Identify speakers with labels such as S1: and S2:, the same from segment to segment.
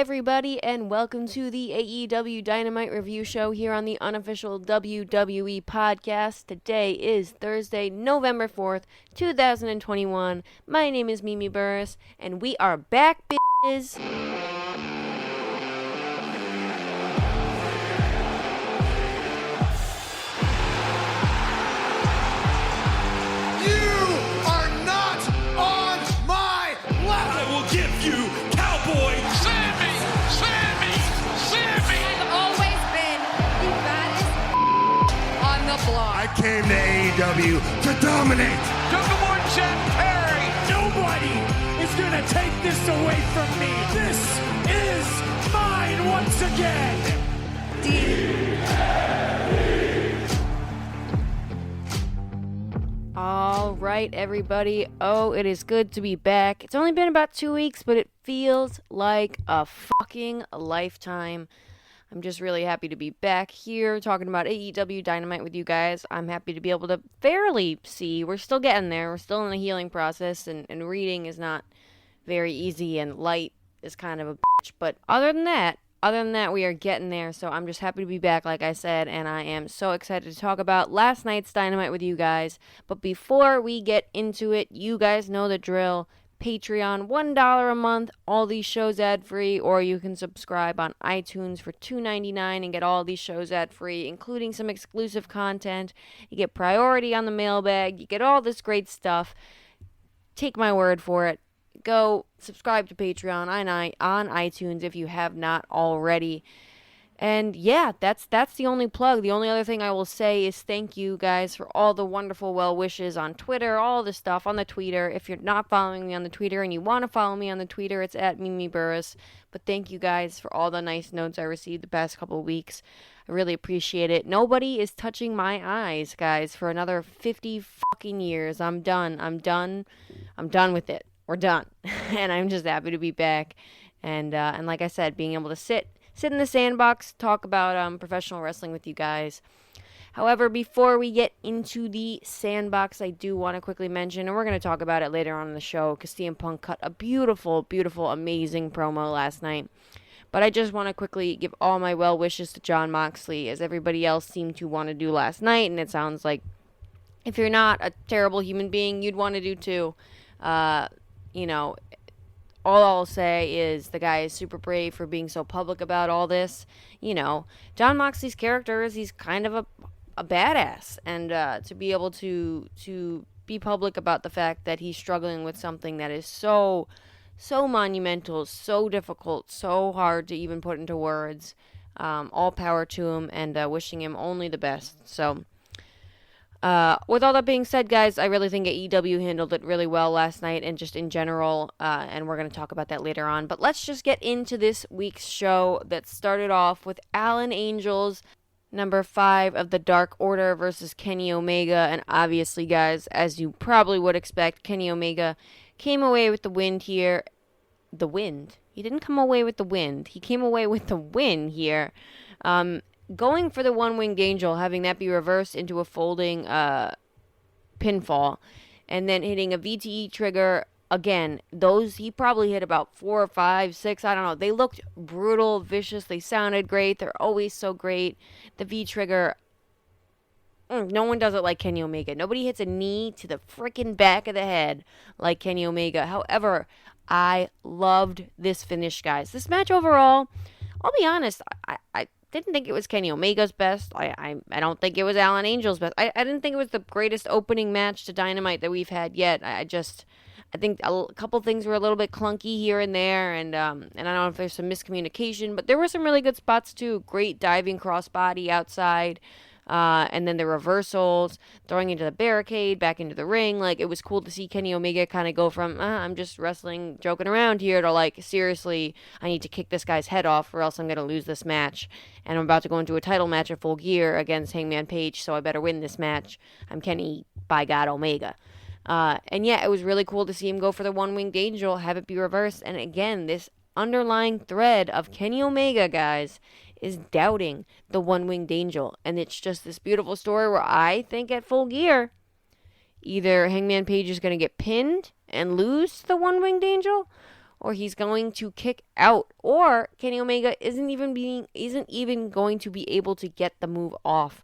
S1: everybody, and welcome to the AEW Dynamite review show here on the unofficial WWE podcast. Today is Thursday, November 4th, 2021. My name is Mimi Burris, and we are back, bitches.
S2: I came to AEW to dominate.
S3: Double Jack Perry.
S2: Nobody is going to take this away from me. This is mine once again.
S1: All right, everybody. Oh, it is good to be back. It's only been about 2 weeks, but it feels like a fucking lifetime. I'm just really happy to be back here talking about AEW Dynamite with you guys. I'm happy to be able to fairly see. We're still getting there. We're still in the healing process, and reading is not very easy, and light is kind of a bitch. But other than that, we are getting there. So I'm just happy to be back, like I said, and I am so excited to talk about last night's Dynamite with you guys. But before we get into it, you guys know the drill. Patreon, $1 a month, all these shows ad-free, or you can subscribe on iTunes for $2.99 and get all these shows ad-free, including some exclusive content. You get priority on the mailbag, you get all this great stuff. Take my word for it. Go subscribe to Patreon on iTunes if you have not already. And yeah, that's the only plug. The only other thing I will say is thank you guys for all the wonderful well wishes on Twitter, all the stuff on the Twitter. If you're not following me on the Twitter and you want to follow me on the Twitter, it's at Mimi Burris. But thank you guys for all the nice notes I received the past couple of weeks. I really appreciate it. Nobody is touching my eyes, guys, for another 50 fucking years. I'm done with it. We're done. And I'm just happy to be back. And like I said, being able to sit in the sandbox, talk about professional wrestling with you guys. However, before we get into the sandbox, I do want to quickly mention, and we're going to talk about it later on in the show, because CM Punk cut a beautiful, beautiful, amazing promo last night. But I just want to quickly give all my well wishes to Jon Moxley, as everybody else seemed to want to do last night, and it sounds like if you're not a terrible human being, you'd want to do too. All I'll say is the guy is super brave for being so public about all this. Jon Moxley's character is he's kind of a badass. And to be able to be public about the fact that he's struggling with something that is so monumental, so difficult, so hard to even put into words. All power to him, and wishing him only the best. So with all that being said, guys, I really think AEW handled it really well last night and just in general, and we're going to talk about that later on. But let's just get into this week's show that started off with Alan Angels, number 5 of the Dark Order versus Kenny Omega. And obviously, guys, as you probably would expect, Kenny Omega came away with the win here. The wind? He didn't come away with the wind. He came away with the win here. Going for the one-winged angel, having that be reversed into a folding pinfall, and then hitting a VTE trigger. Again, those, he probably hit about 4 or 5, 6, I don't know. They looked brutal, vicious, they sounded great, they're always so great. The V-trigger, no one does it like Kenny Omega. Nobody hits a knee to the freaking back of the head like Kenny Omega. However, I loved this finish, guys. This match overall, I'll be honest, I didn't think it was Kenny Omega's best. I don't think it was Alan Angel's best. I didn't think it was the greatest opening match to Dynamite that we've had yet. I think a couple things were a little bit clunky here and there, and I don't know if there's some miscommunication, but there were some really good spots too. Great diving crossbody outside, and then the reversals, throwing into the barricade, back into the ring. Like, it was cool to see Kenny Omega kind of go from, I'm just wrestling, joking around here, to like, seriously, I need to kick this guy's head off or else I'm going to lose this match. And I'm about to go into a title match at Full Gear against Hangman Page, so I better win this match. I'm Kenny, by God, Omega. And yeah, it was really cool to see him go for the one-winged angel, have it be reversed. And again, this underlying thread of Kenny Omega, guys, is doubting the one-winged angel. And it's just this beautiful story where I think at Full Gear, either Hangman Page is going to get pinned and lose the one-winged angel, or he's going to kick out, or Kenny Omega isn't even going to be able to get the move off.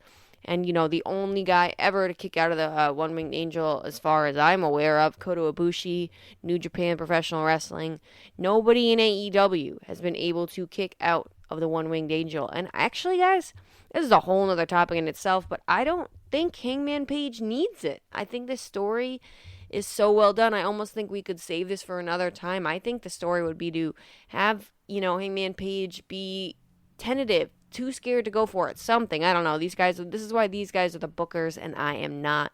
S1: And, the only guy ever to kick out of the One-Winged Angel, as far as I'm aware of, Kota Ibushi, New Japan Professional Wrestling, nobody in AEW has been able to kick out of the One-Winged Angel. And actually, guys, this is a whole other topic in itself, but I don't think Hangman Page needs it. I think this story is so well done. I almost think we could save this for another time. I think the story would be to have, Hangman Page be tentative, too scared to go for it, something. I don't know. This is why these guys are the bookers and I am not.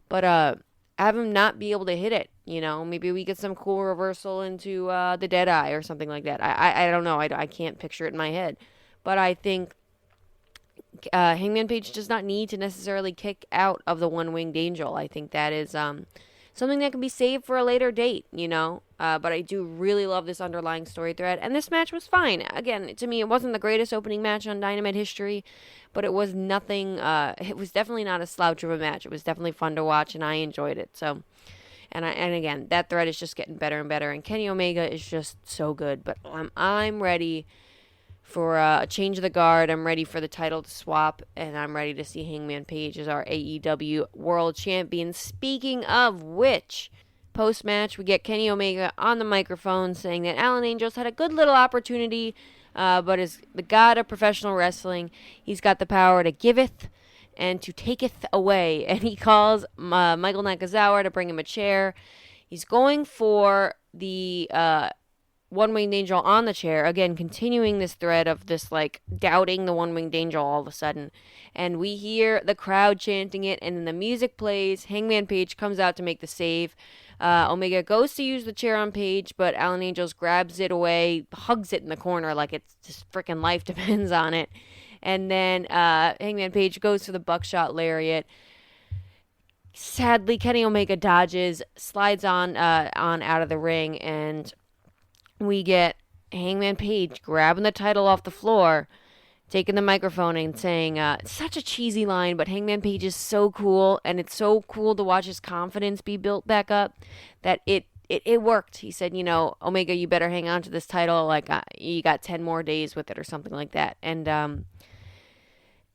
S1: But have him not be able to hit it, Maybe we get some cool reversal into the Deadeye or something like that. I don't know. I can't picture it in my head. But I think Hangman Page does not need to necessarily kick out of the One-Winged Angel. I think that is something that can be saved for a later date, But I do really love this underlying story thread. And this match was fine. Again, to me, it wasn't the greatest opening match on Dynamite history, but it was nothing. It was definitely not a slouch of a match. It was definitely fun to watch, and I enjoyed it. So, and again, that thread is just getting better and better. And Kenny Omega is just so good. But I'm ready for a change of the guard. I'm ready for the title to swap, and I'm ready to see Hangman Page as our AEW World Champion. Speaking of which, post-match, we get Kenny Omega on the microphone saying that Alan Angels had a good little opportunity, but as the god of professional wrestling, he's got the power to giveth and to taketh away. And he calls Michael Nakazawa to bring him a chair. He's going for the One-Winged Angel on the chair, again, continuing this thread of this, doubting the One-Winged Angel all of a sudden. And we hear the crowd chanting it, and then the music plays. Hangman Page comes out to make the save. Omega goes to use the chair on Page, but Alan Angels grabs it away, hugs it in the corner like it's just freaking life depends on it. And then Hangman Page goes for the buckshot lariat. Sadly, Kenny Omega dodges, slides on out of the ring, and we get Hangman Page grabbing the title off the floor, taking the microphone and saying, such a cheesy line, but Hangman Page is so cool, and it's so cool to watch his confidence be built back up, that it worked. He said, Omega, you better hang on to this title, you got 10 more days with it or something like that.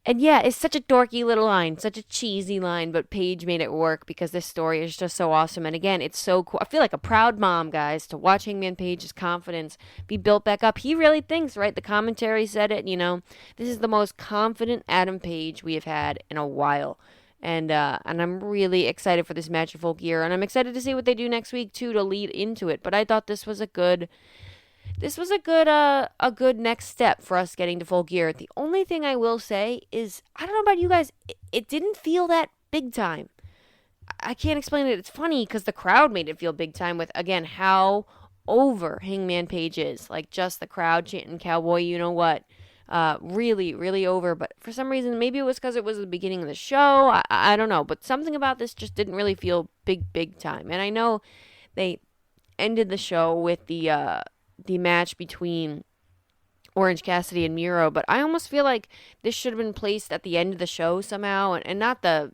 S1: And yeah, it's such a dorky little line, such a cheesy line, but Paige made it work because this story is just so awesome. And again, it's so cool. I feel like a proud mom, guys, to watch Hangman Page's confidence be built back up. He really thinks, right? The commentary said it, this is the most confident Adam Page we have had in a while. And I'm really excited for this match of Full Gear. And I'm excited to see what they do next week, too, to lead into it. But I thought this was a good next step for us getting to Full Gear. The only thing I will say is, I don't know about you guys, it didn't feel that big time. I can't explain it. It's funny because the crowd made it feel big time with, again, how over Hangman Page is. Just the crowd chanting Cowboy, you know what. Really, really over. But for some reason, maybe it was because it was the beginning of the show. I don't know. But something about this just didn't really feel big time. And I know they ended the show with the match between Orange Cassidy and Miro, but I almost feel like this should have been placed at the end of the show somehow, and not the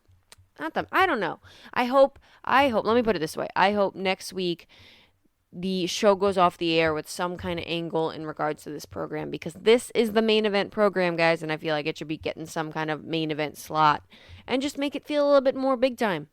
S1: I don't know. I hope, let me put it this way. I hope next week the show goes off the air with some kind of angle in regards to this program, because this is the main event program, guys, and I feel like it should be getting some kind of main event slot and just make it feel a little bit more big time.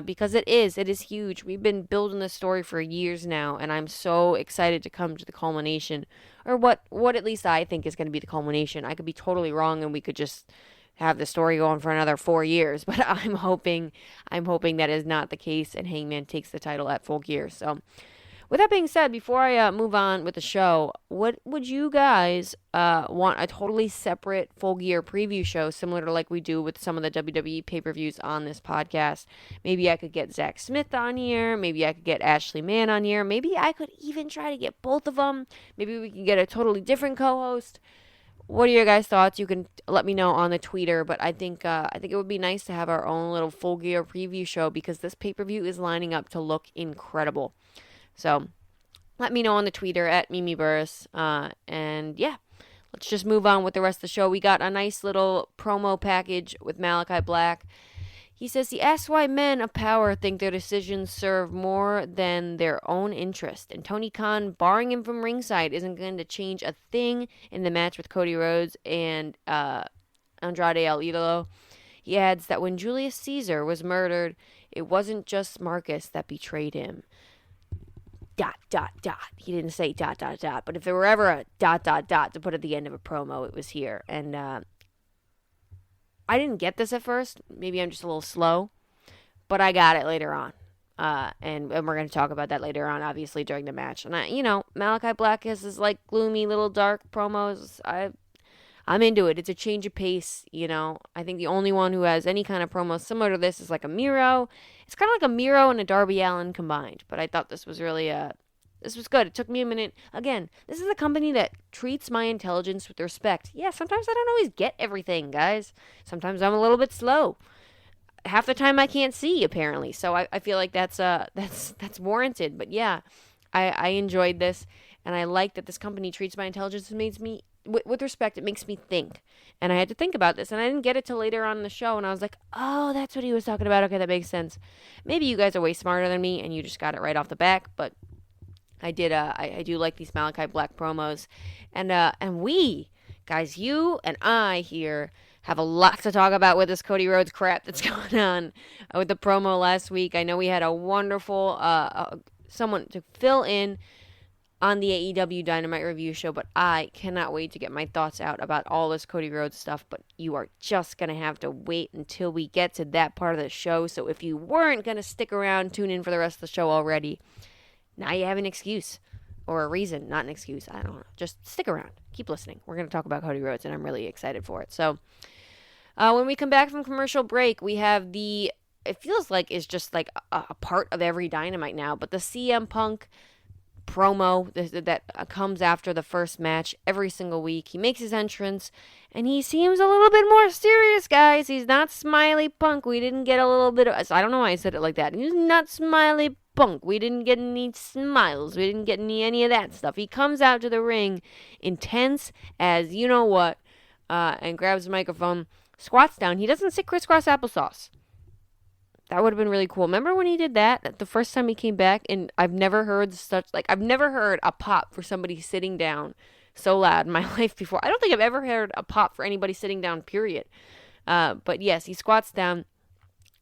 S1: Because it is huge. We've been building this story for years now, and I'm so excited to come to the culmination, or what at least I think is going to be the culmination. I could be totally wrong, and we could just have the story going for another 4 years, but I'm hoping that is not the case, and Hangman takes the title at Full Gear. So, with that being said, before I move on with the show, what would you guys want a totally separate Full Gear preview show, similar to like we do with some of the WWE pay-per-views on this podcast? Maybe I could get Zach Smith on here. Maybe I could get Ashley Mann on here. Maybe I could even try to get both of them. Maybe we can get a totally different co-host. What are your guys' thoughts? You can let me know on the Twitter, but I think it would be nice to have our own little Full Gear preview show, because this pay-per-view is lining up to look incredible. So, let me know on the Twitter at Mimi Burris. And yeah, let's just move on with the rest of the show. We got a nice little promo package with Malachi Black. He says he asks why men of power think their decisions serve more than their own interest. And Tony Khan, barring him from ringside, isn't going to change a thing in the match with Cody Rhodes and Andrade El Idolo. He adds that when Julius Caesar was murdered, it wasn't just Marcus that betrayed him. ... He didn't say ... But if there were ever a ... to put at the end of a promo, it was here. And I didn't get this at first. Maybe I'm just a little slow. But I got it later on. And we're going to talk about that later on, obviously, during the match. And, Malachi Black has his, gloomy little dark promos. I'm into it. It's a change of pace, I think the only one who has any kind of promo similar to this is, a Miro. It's kind of like a Miro and a Darby Allin combined. But I thought this was really this was good. It took me a minute. Again, this is a company that treats my intelligence with respect. Yeah, sometimes I don't always get everything, guys. Sometimes I'm a little bit slow. Half the time I can't see, apparently. So I feel like that's warranted. But yeah, I enjoyed this, and I like that this company treats my intelligence and makes me with respect. It makes me think, and I had to think about this, and I didn't get it till later on in the show, and I was like, oh, that's what he was talking about. Okay, that makes sense. Maybe you guys are way smarter than me, and you just got it right off the back, but I did. I do like these Malachi Black promos, and we guys, you and I here have a lot to talk about with this Cody Rhodes crap that's going on with the promo last week. I know we had a wonderful someone to fill in on the AEW Dynamite review show, but I cannot wait to get my thoughts out about all this Cody Rhodes stuff, but you are just going to have to wait until we get to that part of the show. So if you weren't going to stick around, tune in for the rest of the show already, now you have an excuse. Or a reason, not an excuse. I don't know. Just stick around. Keep listening. We're going to talk about Cody Rhodes, and I'm really excited for it. So when we come back from commercial break, we have it feels like it's just like a part of every Dynamite now, but the CM Punk promo that comes after the first match every single week. He makes his entrance, and he seems a little bit more serious, guys. He's not Smiley Punk. We didn't get a little bit of... I don't know why I said it like that. He's not Smiley Punk. We didn't get any smiles. We didn't get any of that stuff. He comes out to the ring intense as you know what, and grabs the microphone, squats down. He doesn't say crisscross applesauce. That would have been really cool. Remember when he did that the first time he came back? And I've never heard I've never heard a pop for somebody sitting down so loud in my life before. I don't think I've ever heard a pop for anybody sitting down, period. But yes, he squats down,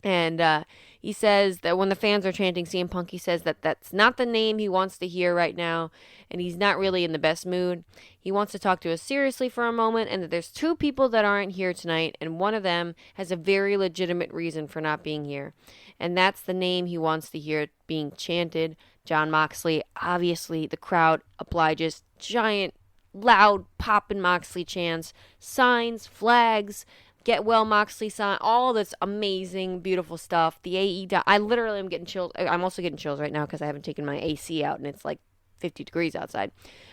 S1: and he says that when the fans are chanting CM Punk, he says that that's not the name he wants to hear right now, and he's not really in the best mood. He wants to talk to us seriously for a moment, and that there's two people that aren't here tonight, and one of them has a very legitimate reason for not being here. And that's the name he wants to hear being chanted, Jon Moxley. Obviously, the crowd obliges. Giant, loud, poppin' Moxley chants, signs, flags, get well Moxley sign, all this amazing, beautiful stuff. The AEW, I literally am getting chills. I'm also getting chills right now because I haven't taken my AC out, and it's like 50 degrees outside.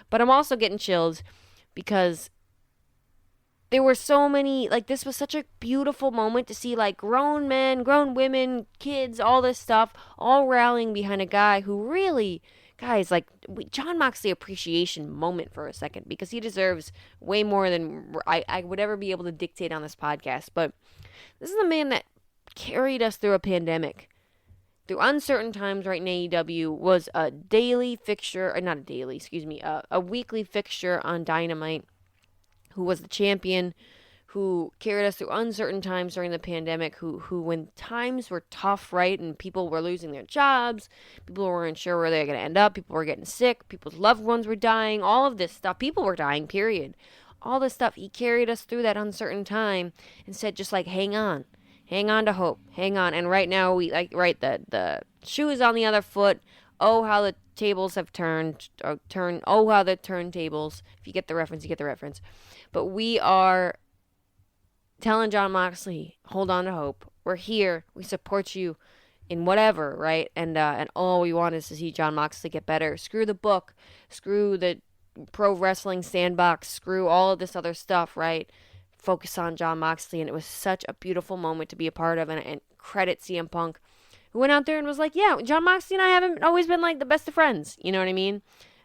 S1: But I'm also getting chills because there were so many, this was such a beautiful moment to see, grown men, grown women, kids, all this stuff, all rallying behind a guy who really, guys, Jon Moxley appreciation moment for a second, because he deserves way more than I would ever be able to dictate on this podcast. But this is a man that carried us through a pandemic, through uncertain times right in AEW, was a daily fixture, or not a daily, excuse me, a weekly fixture on Dynamite, who was the champion, who carried us through uncertain times during the pandemic, who when times were tough, right, and people were losing their jobs, people weren't sure where they were going to end up, people were getting sick, people's loved ones were dying, all of this stuff, people were dying, period. All this stuff, he carried us through that uncertain time and said just hang on to hope, hang on. And right now, the shoe is on the other foot. Oh, how the tables have turned. Oh, how the turntables. If you get the reference, you get the reference. But we are telling Jon Moxley, hold on to hope. We're here. We support you in whatever, right? And all we want is to see Jon Moxley get better. Screw the book. Screw the pro wrestling sandbox. Screw all of this other stuff, right? Focus on Jon Moxley. And it was such a beautiful moment to be a part of. And credit CM Punk, who went out there and was like, yeah, Jon Moxley and I haven't always been the best of friends. You know what I mean?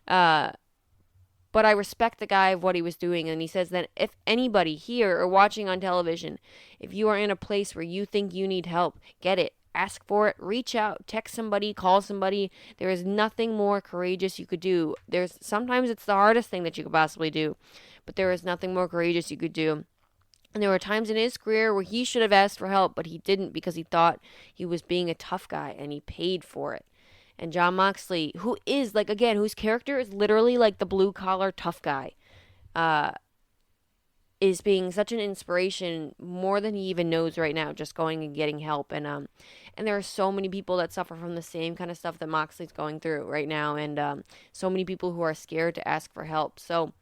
S1: But but I respect the guy of what he was doing. And he says that if anybody here or watching on television, if you are in a place where you think you need help, get it. Ask for it, reach out, text somebody, call somebody. There is nothing more courageous you could do. Sometimes it's the hardest thing that you could possibly do, but there is nothing more courageous you could do. And there were times in his career where he should have asked for help, but he didn't because he thought he was being a tough guy, and he paid for it. And Jon Moxley, who is, like, again, whose character is literally like the blue-collar tough guy, is being such an inspiration more than he even knows right now, just going and getting help. And there are so many people that suffer from the same kind of stuff that Moxley's going through right now, and so many people who are scared to ask for help. So,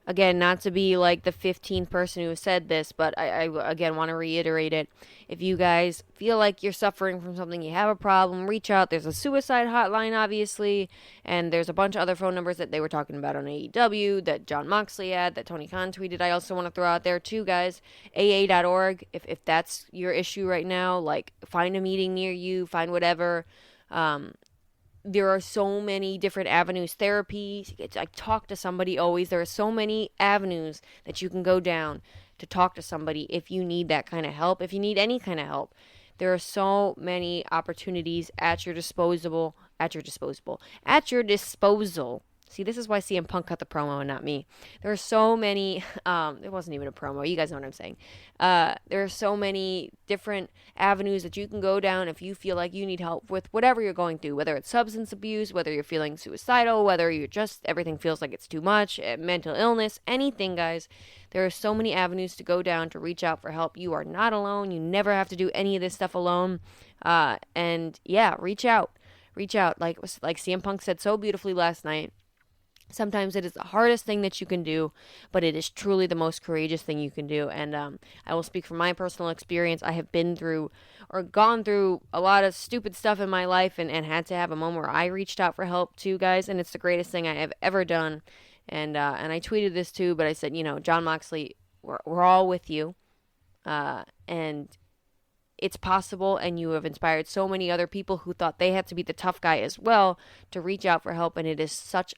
S1: again, not to be like the 15th person who said this, but I again want to reiterate it. If you guys feel like you're suffering from something, you have a problem, reach out. There's a suicide hotline, obviously, and there's a bunch of other phone numbers that they were talking about on AEW, that Jon Moxley had, that Tony Khan tweeted. I also want to throw out there too, guys, AA.org. If that's your issue right now, like, find a meeting near you, find whatever. There are so many different avenues. Therapy, I talk to somebody always. There are so many avenues that you can go down to talk to somebody if you need that kind of help, if you need any kind of help. There are so many opportunities at your disposal. See, this is why CM Punk cut the promo and not me. There are so many, it wasn't even a promo, you guys know what I'm saying. There are so many different avenues that you can go down if you feel like you need help with whatever you're going through, whether it's substance abuse, whether you're feeling suicidal, whether you're just, everything feels like it's too much, mental illness, anything, guys. There are so many avenues to go down to reach out for help. You are not alone. You never have to do any of this stuff alone. And yeah, reach out. Like CM Punk said so beautifully last night. Sometimes it is the hardest thing that you can do, but it is truly the most courageous thing you can do. And I will speak from my personal experience. I have been through or gone through a lot of stupid stuff in my life and had to have a moment where I reached out for help too, guys. And it's the greatest thing I have ever done. And I tweeted this too, but I said, Jon Moxley, we're all with you. And it's possible, and you have inspired so many other people who thought they had to be the tough guy as well to reach out for help. And it is such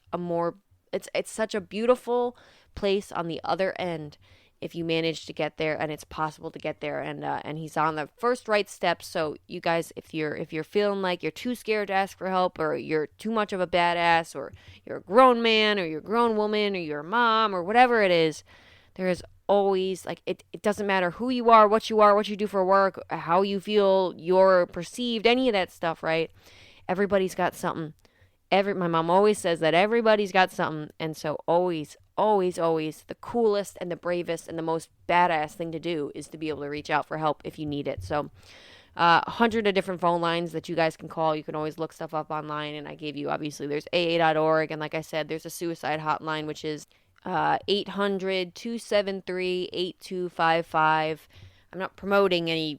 S1: it's such a beautiful place on the other end if you manage to get there, and it's possible to get there. And he's on the first right steps. So you guys, if you're feeling like you're too scared to ask for help, or you're too much of a badass, or you're a grown man, or you're a grown woman, or you're a mom, or whatever it is, there is always, like, it doesn't matter who you are, what you do for work, how you feel you're perceived, any of that stuff, right? Everybody's got something. My mom always says that everybody's got something, and so always, the coolest and the bravest and the most badass thing to do is to be able to reach out for help if you need it. So 100 of different phone lines that you guys can call. You can always look stuff up online, and I gave you, obviously, there's AA.org, and like I said, there's a suicide hotline, which is 800-273-8255. I'm not promoting any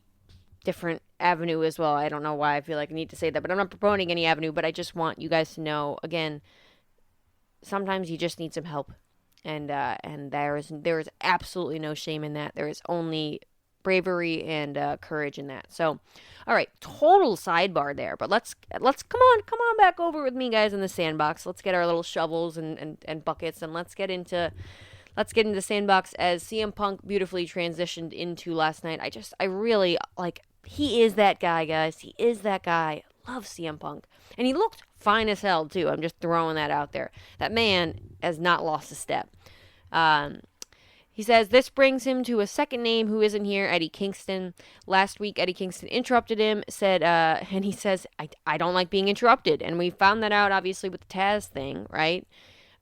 S1: different avenue as well. I don't know why I feel like I need to say that, but I'm not promoting any avenue, but I just want you guys to know, again, sometimes you just need some help. And there is absolutely no shame in that. There is only bravery and courage in that. So, all right, total sidebar there, but let's come on back over with me, guys, in the sandbox. Let's get our little shovels and buckets, and let's get into the sandbox as CM Punk beautifully transitioned into last night. I really, like, he is that guy, guys. He is that guy. I love CM Punk. And he looked fine as hell, too. I'm just throwing that out there. That man has not lost a step. He says this brings him to a second name who isn't here, Eddie Kingston. Last week, Eddie Kingston interrupted him, and he says, I don't like being interrupted. And we found that out, obviously, with the Taz thing, right?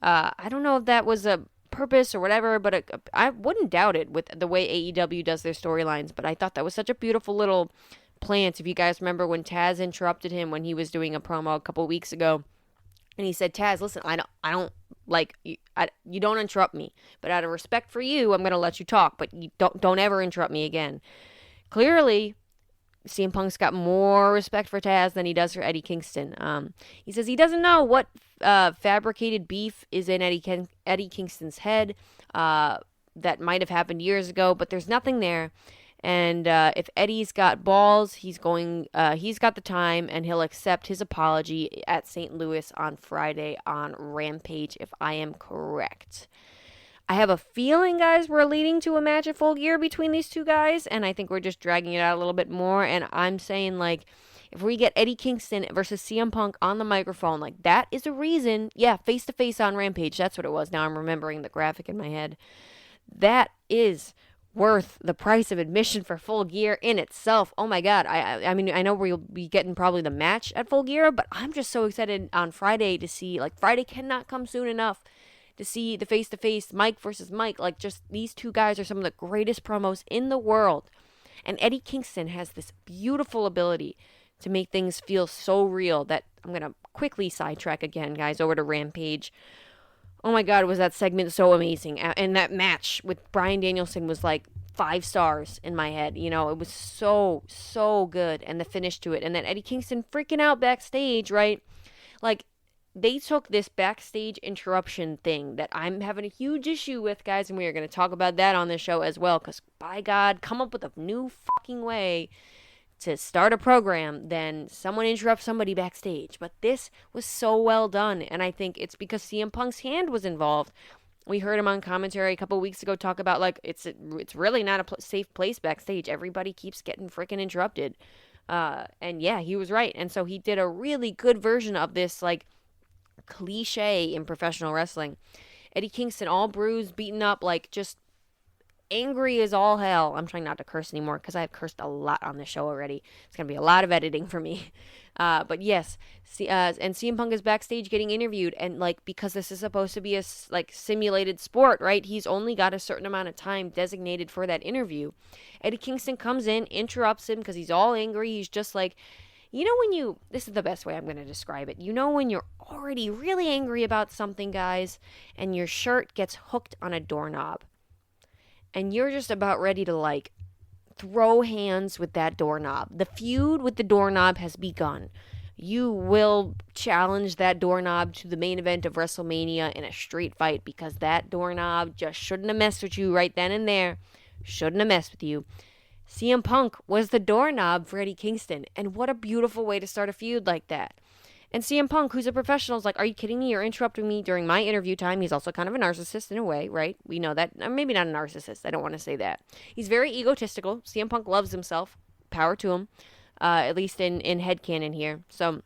S1: I don't know if that was a purpose or whatever, but I wouldn't doubt it with the way AEW does their storylines. But I thought that was such a beautiful little plant. If you guys remember when Taz interrupted him when he was doing a promo a couple weeks ago, and he said, Taz, listen, I don't like you. You don't interrupt me, but out of respect for you, I'm gonna let you talk. But you don't ever interrupt me again. Clearly, CM Punk's got more respect for Taz than he does for Eddie Kingston. He says he doesn't know what fabricated beef is in Eddie Kingston's head that might have happened years ago, but there's nothing there. And if Eddie's got balls, he's got the time, and he'll accept his apology at St. Louis on Friday on Rampage, if I am correct. I have a feeling, guys, we're leading to a match at Full Gear between these two guys, and I think we're just dragging it out a little bit more, and I'm saying, like, if we get Eddie Kingston versus CM Punk on the microphone, like, that is a reason. Yeah, face-to-face on Rampage, that's what it was. Now I'm remembering the graphic in my head. That is worth the price of admission for Full Gear in itself. Oh my God. I mean, I know we'll be getting probably the match at Full Gear, but I'm just so excited on Friday to see, like, Friday cannot come soon enough to see the face-to-face Mike versus Mike. Like, just these two guys are some of the greatest promos in the world. And Eddie Kingston has this beautiful ability to make things feel so real that I'm going to quickly sidetrack again, guys, over to Rampage. Oh my God, was that segment so amazing. And that match with Bryan Danielson was like 5 stars in my head. You know, it was so, so good. And the finish to it. And then Eddie Kingston freaking out backstage, right? Like, they took this backstage interruption thing that I'm having a huge issue with, guys, and we are going to talk about that on this show as well, because, by God, come up with a new fucking way to start a program than someone interrupt somebody backstage. But this was so well done, and I think it's because CM Punk's hand was involved. We heard him on commentary a couple weeks ago talk about, like, it's really not a safe place backstage. Everybody keeps getting freaking interrupted. And yeah, he was right. And so he did a really good version of this, like, cliche in professional wrestling. Eddie Kingston all bruised, beaten up, like, just angry as all hell. I'm trying not to curse anymore because I've cursed a lot on the show already. It's going to be a lot of editing for me. But yes, and CM Punk is backstage getting interviewed, and, like, because this is supposed to be a, like, simulated sport, right? He's only got a certain amount of time designated for that interview. Eddie Kingston comes in, interrupts him because he's all angry. He's just like, you know when this is the best way I'm going to describe it. You know when you're already really angry about something, guys, and your shirt gets hooked on a doorknob, and you're just about ready to, like, throw hands with that doorknob. The feud with the doorknob has begun. You will challenge that doorknob to the main event of WrestleMania in a street fight because that doorknob just shouldn't have messed with you right then and there. Shouldn't have messed with you. CM Punk was the doorknob for Eddie Kingston, and what a beautiful way to start a feud like that. And CM Punk, who's a professional, is like, are you kidding me? You're interrupting me during my interview time. He's also kind of a narcissist in a way, right? We know that. Maybe not a narcissist. I don't want to say that. He's very egotistical. CM Punk loves himself. Power to him, at least in headcanon here. So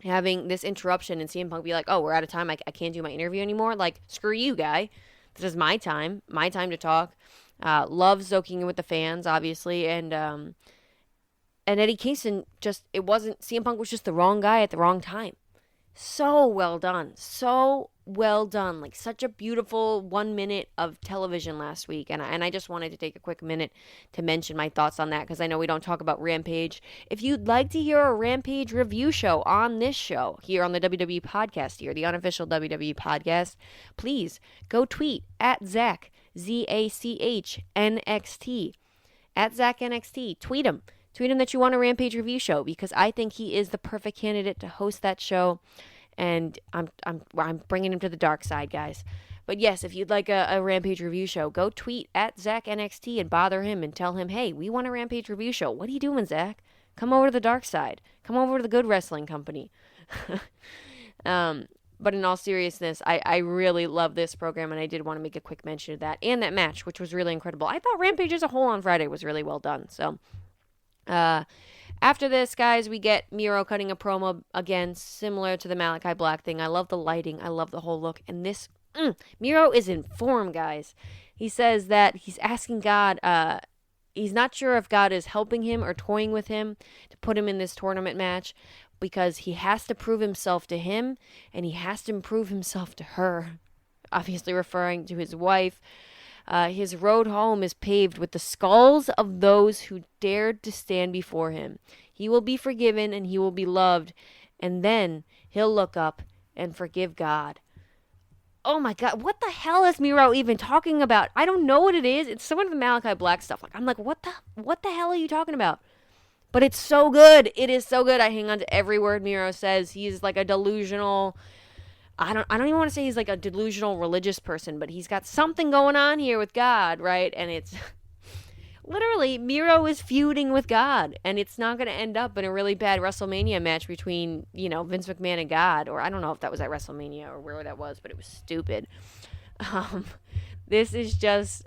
S1: having this interruption and CM Punk be like, oh, we're out of time. I can't do my interview anymore. Like, screw you, guy. This is my time to talk. Loves soaking in with the fans, obviously, and Eddie Kingston CM Punk was just the wrong guy at the wrong time. So well done, like such a beautiful 1 minute of television last week, and I just wanted to take a quick minute to mention my thoughts on that because I know we don't talk about Rampage. If you'd like to hear a Rampage review show on this show here on the WWE podcast here, the unofficial WWE podcast, please go tweet at Zach. ZACHNXT at ZachNXT. Tweet him that you want a Rampage review show because I think he is the perfect candidate to host that show, and I'm bringing him to the dark side, guys. But yes, if you'd like a Rampage review show, go tweet at ZachNXT and bother him and tell him, hey, we want a Rampage review show. What are you doing, Zach? Come over to the dark side. Come over to the Good Wrestling Company. But in all seriousness, I really love this program, and I did want to make a quick mention of that and that match, which was really incredible. I thought Rampage as a whole on Friday was really well done. So after this, guys, we get Miro cutting a promo again, similar to the Malachi Black thing. I love the lighting. I love the whole look. And this, Miro is in form, guys. He says that he's asking God, he's not sure if God is helping him or toying with him to put him in this tournament match, because he has to prove himself to him, and he has to prove himself to her, obviously referring to his wife. His road home is paved with the skulls of those who dared to stand before him. He will be forgiven, and he will be loved, and then he'll look up and forgive God. Oh my God, what the hell is Miro even talking about? I don't know what it is. It's some of the Malachi Black stuff. Like, I'm like, what the hell are you talking about? But it's so good. It is so good. I hang on to every word Miro says. He's like a delusional, I don't even want to say he's like a delusional religious person, but he's got something going on here with God, right? And it's Literally, Miro is feuding with God, and it's not going to end up in a really bad WrestleMania match between, Vince McMahon and God, or I don't know if that was at WrestleMania or where that was, but it was stupid. Um, this is just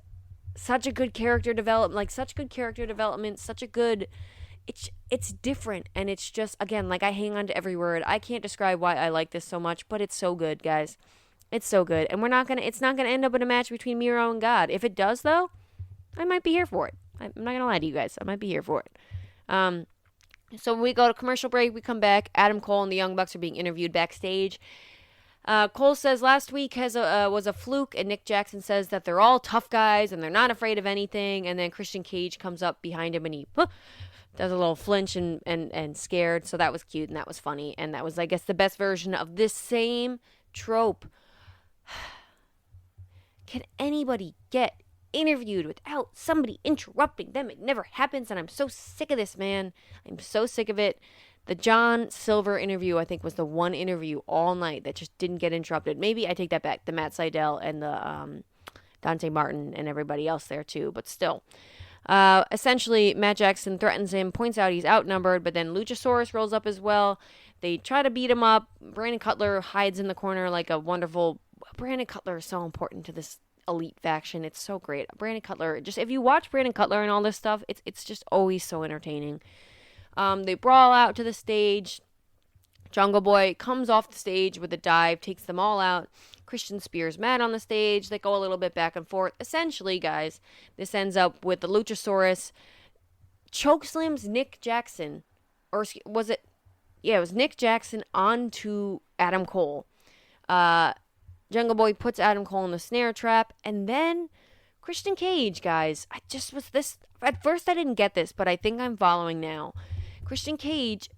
S1: such a good character development, such a good, it's different, and it's just, again, like I hang on to every word. I can't describe why I like this so much, but it's so good, guys. It's so good, and it's not gonna end up in a match between Miro and God. If it does, though, I might be here for it. I'm not gonna lie to you guys. I might be here for it. So when we go to commercial break, we come back. Adam Cole and the Young Bucks are being interviewed backstage. Cole says last week was a fluke, and Nick Jackson says that they're all tough guys and they're not afraid of anything. And then Christian Cage comes up behind him and he does a little flinch and scared. So that was cute and that was funny. And that was, I guess, the best version of this same trope. Can anybody get interviewed without somebody interrupting them? It never happens, and I'm so sick of this, man. I'm so sick of it. The John Silver interview, I think, was the one interview all night that just didn't get interrupted. Maybe I take that back. The Matt Sydal and the Dante Martin and everybody else there, too. But still. Essentially, Matt Jackson threatens him, points out he's outnumbered, but then Luchasaurus rolls up as well. They try to beat him up. Brandon Cutler hides in the corner like a wonderful... Brandon Cutler is so important to this elite faction. It's so great. Brandon Cutler, just if you watch Brandon Cutler and all this stuff, it's just always so entertaining. They brawl out to the stage. Jungle Boy comes off the stage with a dive, takes them all out. Christian spears Matt on the stage. They go a little bit back and forth. Essentially, guys, this ends up with the Luchasaurus chokeslams Nick Jackson. Or was it? Yeah, it was Nick Jackson onto Adam Cole. Jungle Boy puts Adam Cole in the snare trap. And then Christian Cage, guys. At first I didn't get this, but I think I'm following now. Christian Cage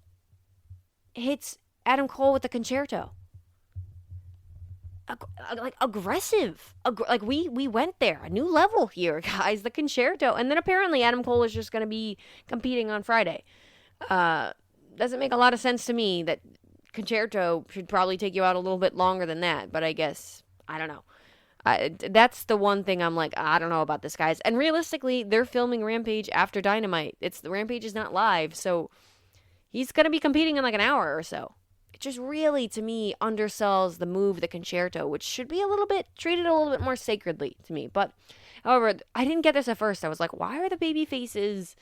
S1: hits Adam Cole with the concerto. Aggressive. We went there. A new level here, guys. The concerto. And then apparently Adam Cole is just going to be competing on Friday. Doesn't make a lot of sense to me. That concerto should probably take you out a little bit longer than that. But I guess, I don't know. That's the one thing I'm like, I don't know about this, guys. And realistically, they're filming Rampage after Dynamite. The Rampage is not live, so he's going to be competing in like an hour or so. It just really, to me, undersells the move, the concerto, which should be treated a little bit more sacredly to me. But, however, I didn't get this at first. I was like, why are the baby faces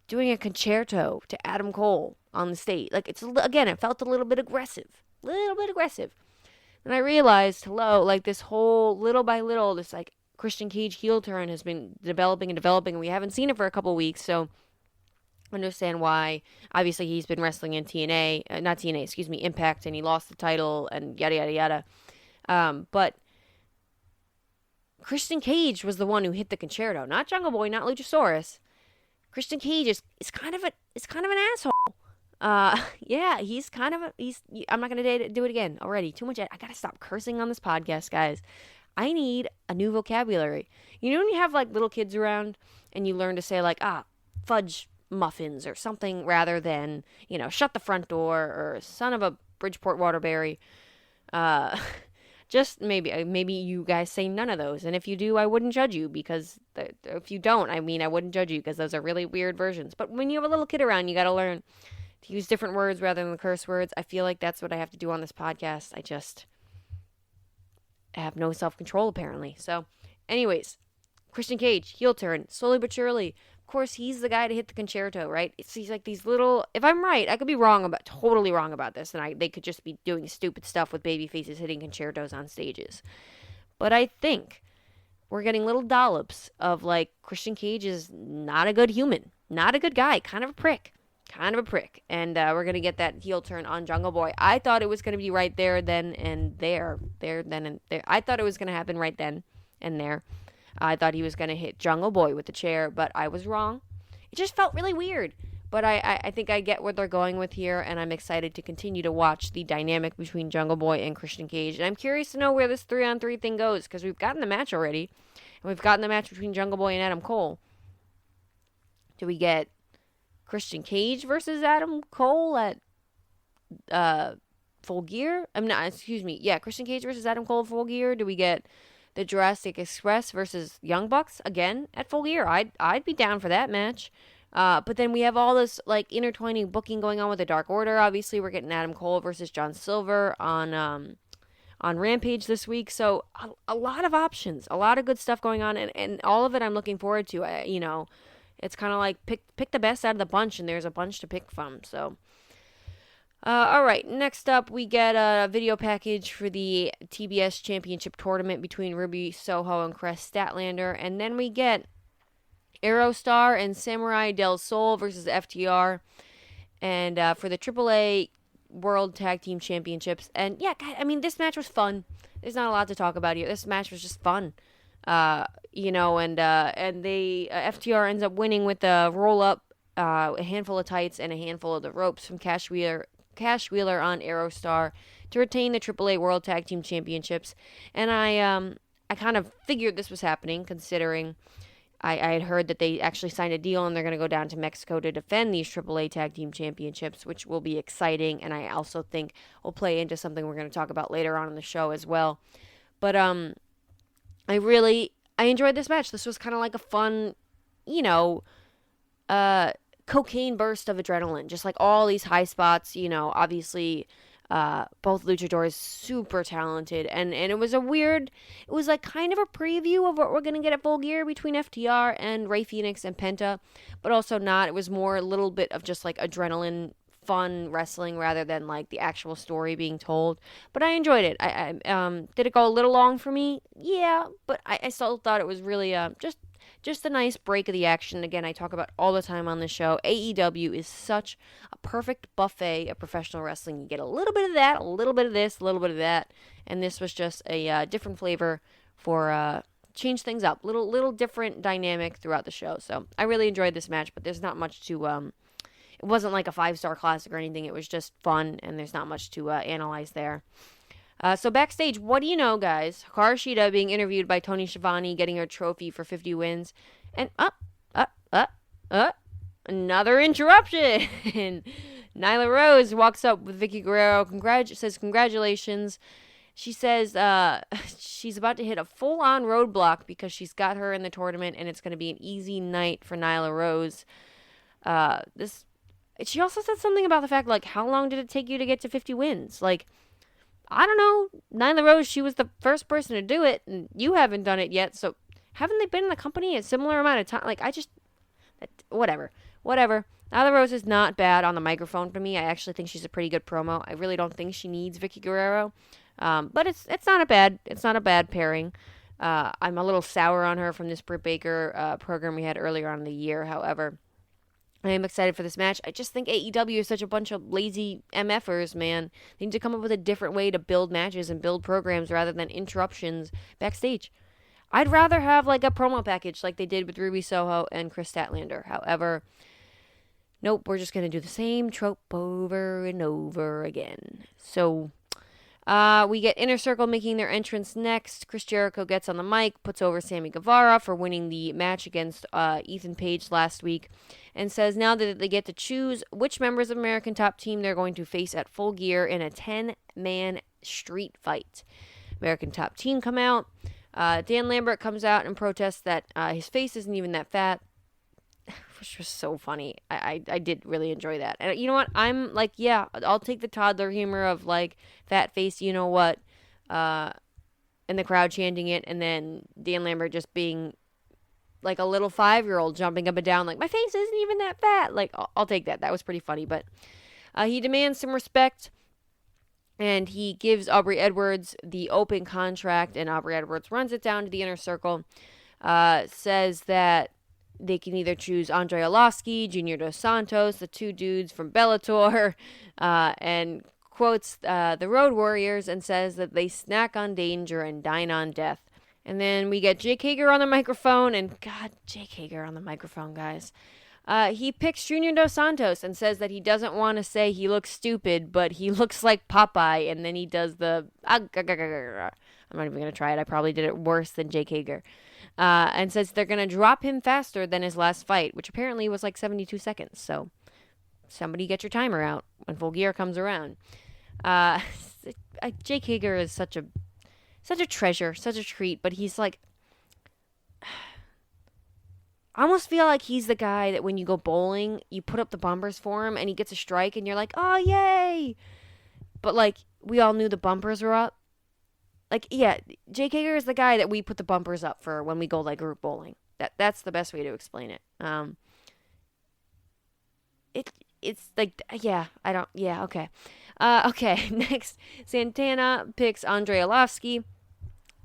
S1: doing a concerto to Adam Cole on the stage? Like, it felt a little bit aggressive. And I realized, this whole, little by little, this, Christian Cage heel turn has been developing, and we haven't seen it for a couple weeks, so understand why. Obviously, he's been wrestling in Impact, and he lost the title, and yada, yada, yada. But Christian Cage was the one who hit the concerto, not Jungle Boy, not Luchasaurus. Christian Cage is kind of an asshole. Yeah, I'm not going to do it again already. Too much. I got to stop cursing on this podcast, guys. I need a new vocabulary. You know when you have, little kids around and you learn to say, fudge muffins or something rather than, shut the front door or son of a Bridgeport Waterbury. Just maybe you guys say none of those. And if you do, I wouldn't judge you because if you don't, I wouldn't judge you because those are really weird versions. But when you have a little kid around, you got to learn to use different words rather than the curse words. I feel like that's what I have to do on this podcast. I have no self-control, apparently. So, anyways, Christian Cage, heel turn, slowly but surely. Of course, he's the guy to hit the concerto, right? He's like these little... If I'm right, I could be totally wrong about this, and they could just be doing stupid stuff with baby faces hitting concertos on stages. But I think we're getting little dollops of, Christian Cage is not a good human. Not a good guy. Kind of a prick. And we're going to get that heel turn on Jungle Boy. I thought it was going to be right there, then, and there. I thought it was going to happen right then and there. I thought he was going to hit Jungle Boy with the chair, but I was wrong. It just felt really weird. But I think I get what they're going with here, and I'm excited to continue to watch the dynamic between Jungle Boy and Christian Cage. And I'm curious to know where this 3-on-3 thing goes, because we've gotten the match already. And we've gotten the match between Jungle Boy and Adam Cole. Do we get Christian Cage versus Adam Cole at Full Gear? Yeah, Christian Cage versus Adam Cole at Full Gear. Do we get the Jurassic Express versus Young Bucks again at Full Gear. I'd be down for that match. But then we have all this like intertwining booking going on with the Dark Order. Obviously, we're getting Adam Cole versus John Silver on Rampage this week. So a lot of options, a lot of good stuff going on, and all of it I'm looking forward to. It's kind of like pick the best out of the bunch, and there's a bunch to pick from. So. All right, next up we get a video package for the TBS Championship Tournament between Ruby Soho and Crest Statlander, and then we get Aerostar and Samurai Del Sol versus FTR, and for the AAA World Tag Team Championships. And yeah, I mean, this match was fun. There's not a lot to talk about here. This match was just fun. And they FTR ends up winning with a roll up, a handful of tights, and a handful of the ropes from Cash Wheeler on Aerostar to retain the AAA World Tag Team Championships. And I kind of figured this was happening, considering I had heard that they actually signed a deal and they're going to go down to Mexico to defend these AAA Tag Team Championships, which will be exciting, and I also think will play into something we're going to talk about later on in the show as well. But I enjoyed this match. This was kind of like a fun, cocaine burst of adrenaline, just like all these high spots. Obviously both luchadors super talented, and it was like kind of a preview of what we're gonna get at Full Gear between FTR and Rey Fenix and Penta, but also not. It was more a little bit of just like adrenaline fun wrestling rather than like the actual story being told. But I enjoyed it. I did it go a little long for me? Yeah, but I still thought it was really just a nice break of the action. Again, I talk about all the time on the show. AEW is such a perfect buffet of professional wrestling. You get a little bit of that, a little bit of this, a little bit of that, and this was just a different flavor for change things up, little different dynamic throughout the show. So I really enjoyed this match, but there's not much to it wasn't like a 5-star classic or anything. It was just fun, and there's not much to analyze there. So backstage, what do you know, guys? Hikaru Shida being interviewed by Tony Schiavone, getting her trophy for 50 wins. And another interruption. Nyla Rose walks up with Vicky Guerrero, says congratulations. She says she's about to hit a full-on roadblock because she's got her in the tournament, and it's going to be an easy night for Nyla Rose. She also said something about the fact, like, how long did it take you to get to 50 wins? Like, I don't know. Nyla Rose, she was the first person to do it, and you haven't done it yet, so haven't they been in the company a similar amount of time? Like, whatever. Nyla Rose is not bad on the microphone for me. I actually think she's a pretty good promo. I really don't think she needs Vicky Guerrero, but it's not a bad pairing. I'm a little sour on her from this Britt Baker program we had earlier on in the year, however. I am excited for this match. I just think AEW is such a bunch of lazy MFers, man. They need to come up with a different way to build matches and build programs rather than interruptions backstage. I'd rather have like a promo package like they did with Ruby Soho and Chris Statlander. However, nope, we're just going to do the same trope over and over again. So, we get Inner Circle making their entrance next. Chris Jericho gets on the mic, puts over Sammy Guevara for winning the match against Ethan Page last week, and says now that they get to choose which members of American Top Team they're going to face at Full Gear in a 10-man street fight. American Top Team come out. Dan Lambert comes out and protests that his face isn't even that fat, which was so funny. I did really enjoy that. And you know what? I'm like, yeah, I'll take the toddler humor of like fat face, you know what, and the crowd chanting it, and then Dan Lambert just being like a little 5-year-old jumping up and down like, my face isn't even that fat. Like, I'll take that. That was pretty funny. But he demands some respect, and he gives Aubrey Edwards the open contract, and Aubrey Edwards runs it down to the Inner Circle, says that they can either choose Andre Arlovsky, Junior Dos Santos, the two dudes from Bellator, and quotes the Road Warriors and says that they snack on danger and dine on death. And then we get Jake Hager on the microphone, and God, Jake Hager on the microphone, guys. He picks Junior Dos Santos and says that he doesn't want to say he looks stupid, but he looks like Popeye, and then he does the... I'm not even going to try it. I probably did it worse than Jake Hager. And says they're going to drop him faster than his last fight, which apparently was like 72 seconds. So somebody get your timer out when Full Gear comes around. Jake Hager is such such a treasure, such a treat. But he's like, I almost feel like he's the guy that when you go bowling, you put up the bumpers for him and he gets a strike and you're like, oh, yay. But like, we all knew the bumpers were up. Like, yeah, Jake Hager is the guy that we put the bumpers up for when we go like group bowling. That's the best way to explain it. It's like, yeah, I don't, yeah, okay. Okay, next, Santana picks Andre Arlovski.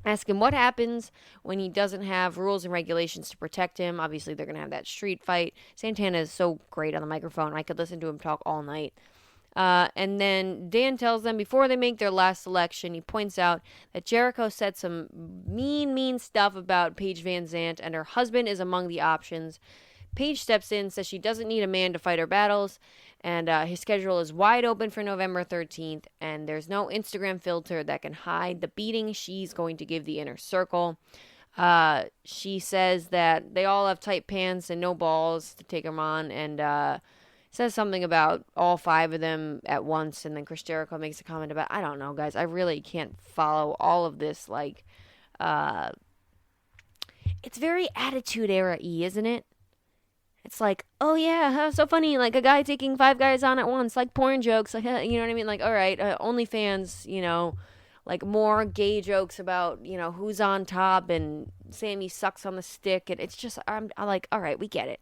S1: Ask him what happens when he doesn't have rules and regulations to protect him. Obviously, they're going to have that street fight. Santana is so great on the microphone. I could listen to him talk all night. And then Dan tells them before they make their last selection, he points out that Jericho said some mean stuff about Paige Van Zandt, and her husband is among the options. Paige steps in, says she doesn't need a man to fight her battles, and his schedule is wide open for November 13th, and there's no Instagram filter that can hide the beating she's going to give the Inner Circle. She says that they all have tight pants and no balls to take them on, and says something about all 5 of them at once, and then Chris Jericho makes a comment about, I don't know, guys, I really can't follow all of this, like, it's very Attitude Era-y, isn't it? It's like, oh yeah, so funny, like a guy taking 5 guys on at once, like porn jokes, like, you know what I mean? Like, all right, OnlyFans, you know, like more gay jokes about, you know, who's on top and Sammy sucks on the stick, and it's just, I'm like, all right, we get it.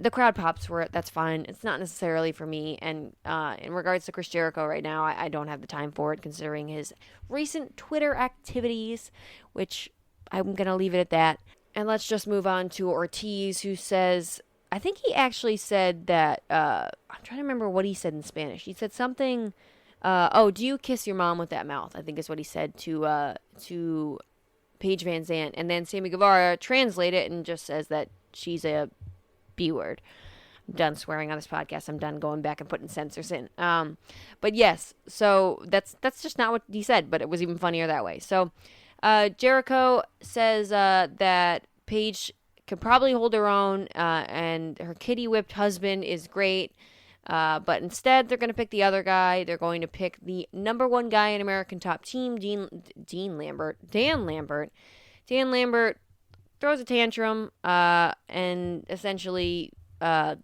S1: The crowd pops for it, that's fine. It's not necessarily for me, and in regards to Chris Jericho right now, I don't have the time for it, considering his recent Twitter activities, which I'm going to leave it at that. And let's just move on to Ortiz, who says, I think he actually said that, I'm trying to remember what he said in Spanish. He said something, do you kiss your mom with that mouth? I think is what he said to Paige Van Zandt. And then Sammy Guevara translated it and just says that she's a B word. I'm done swearing on this podcast. I'm done going back and putting censors in. But yes, so that's just not what he said, but it was even funnier that way. So, Jericho says that Paige can probably hold her own, and her kitty whipped husband is great, but instead they're going to pick the other guy. They're going to pick the number 1 guy in American Top Team, Dan Lambert. Dan Lambert throws a tantrum, and essentially we're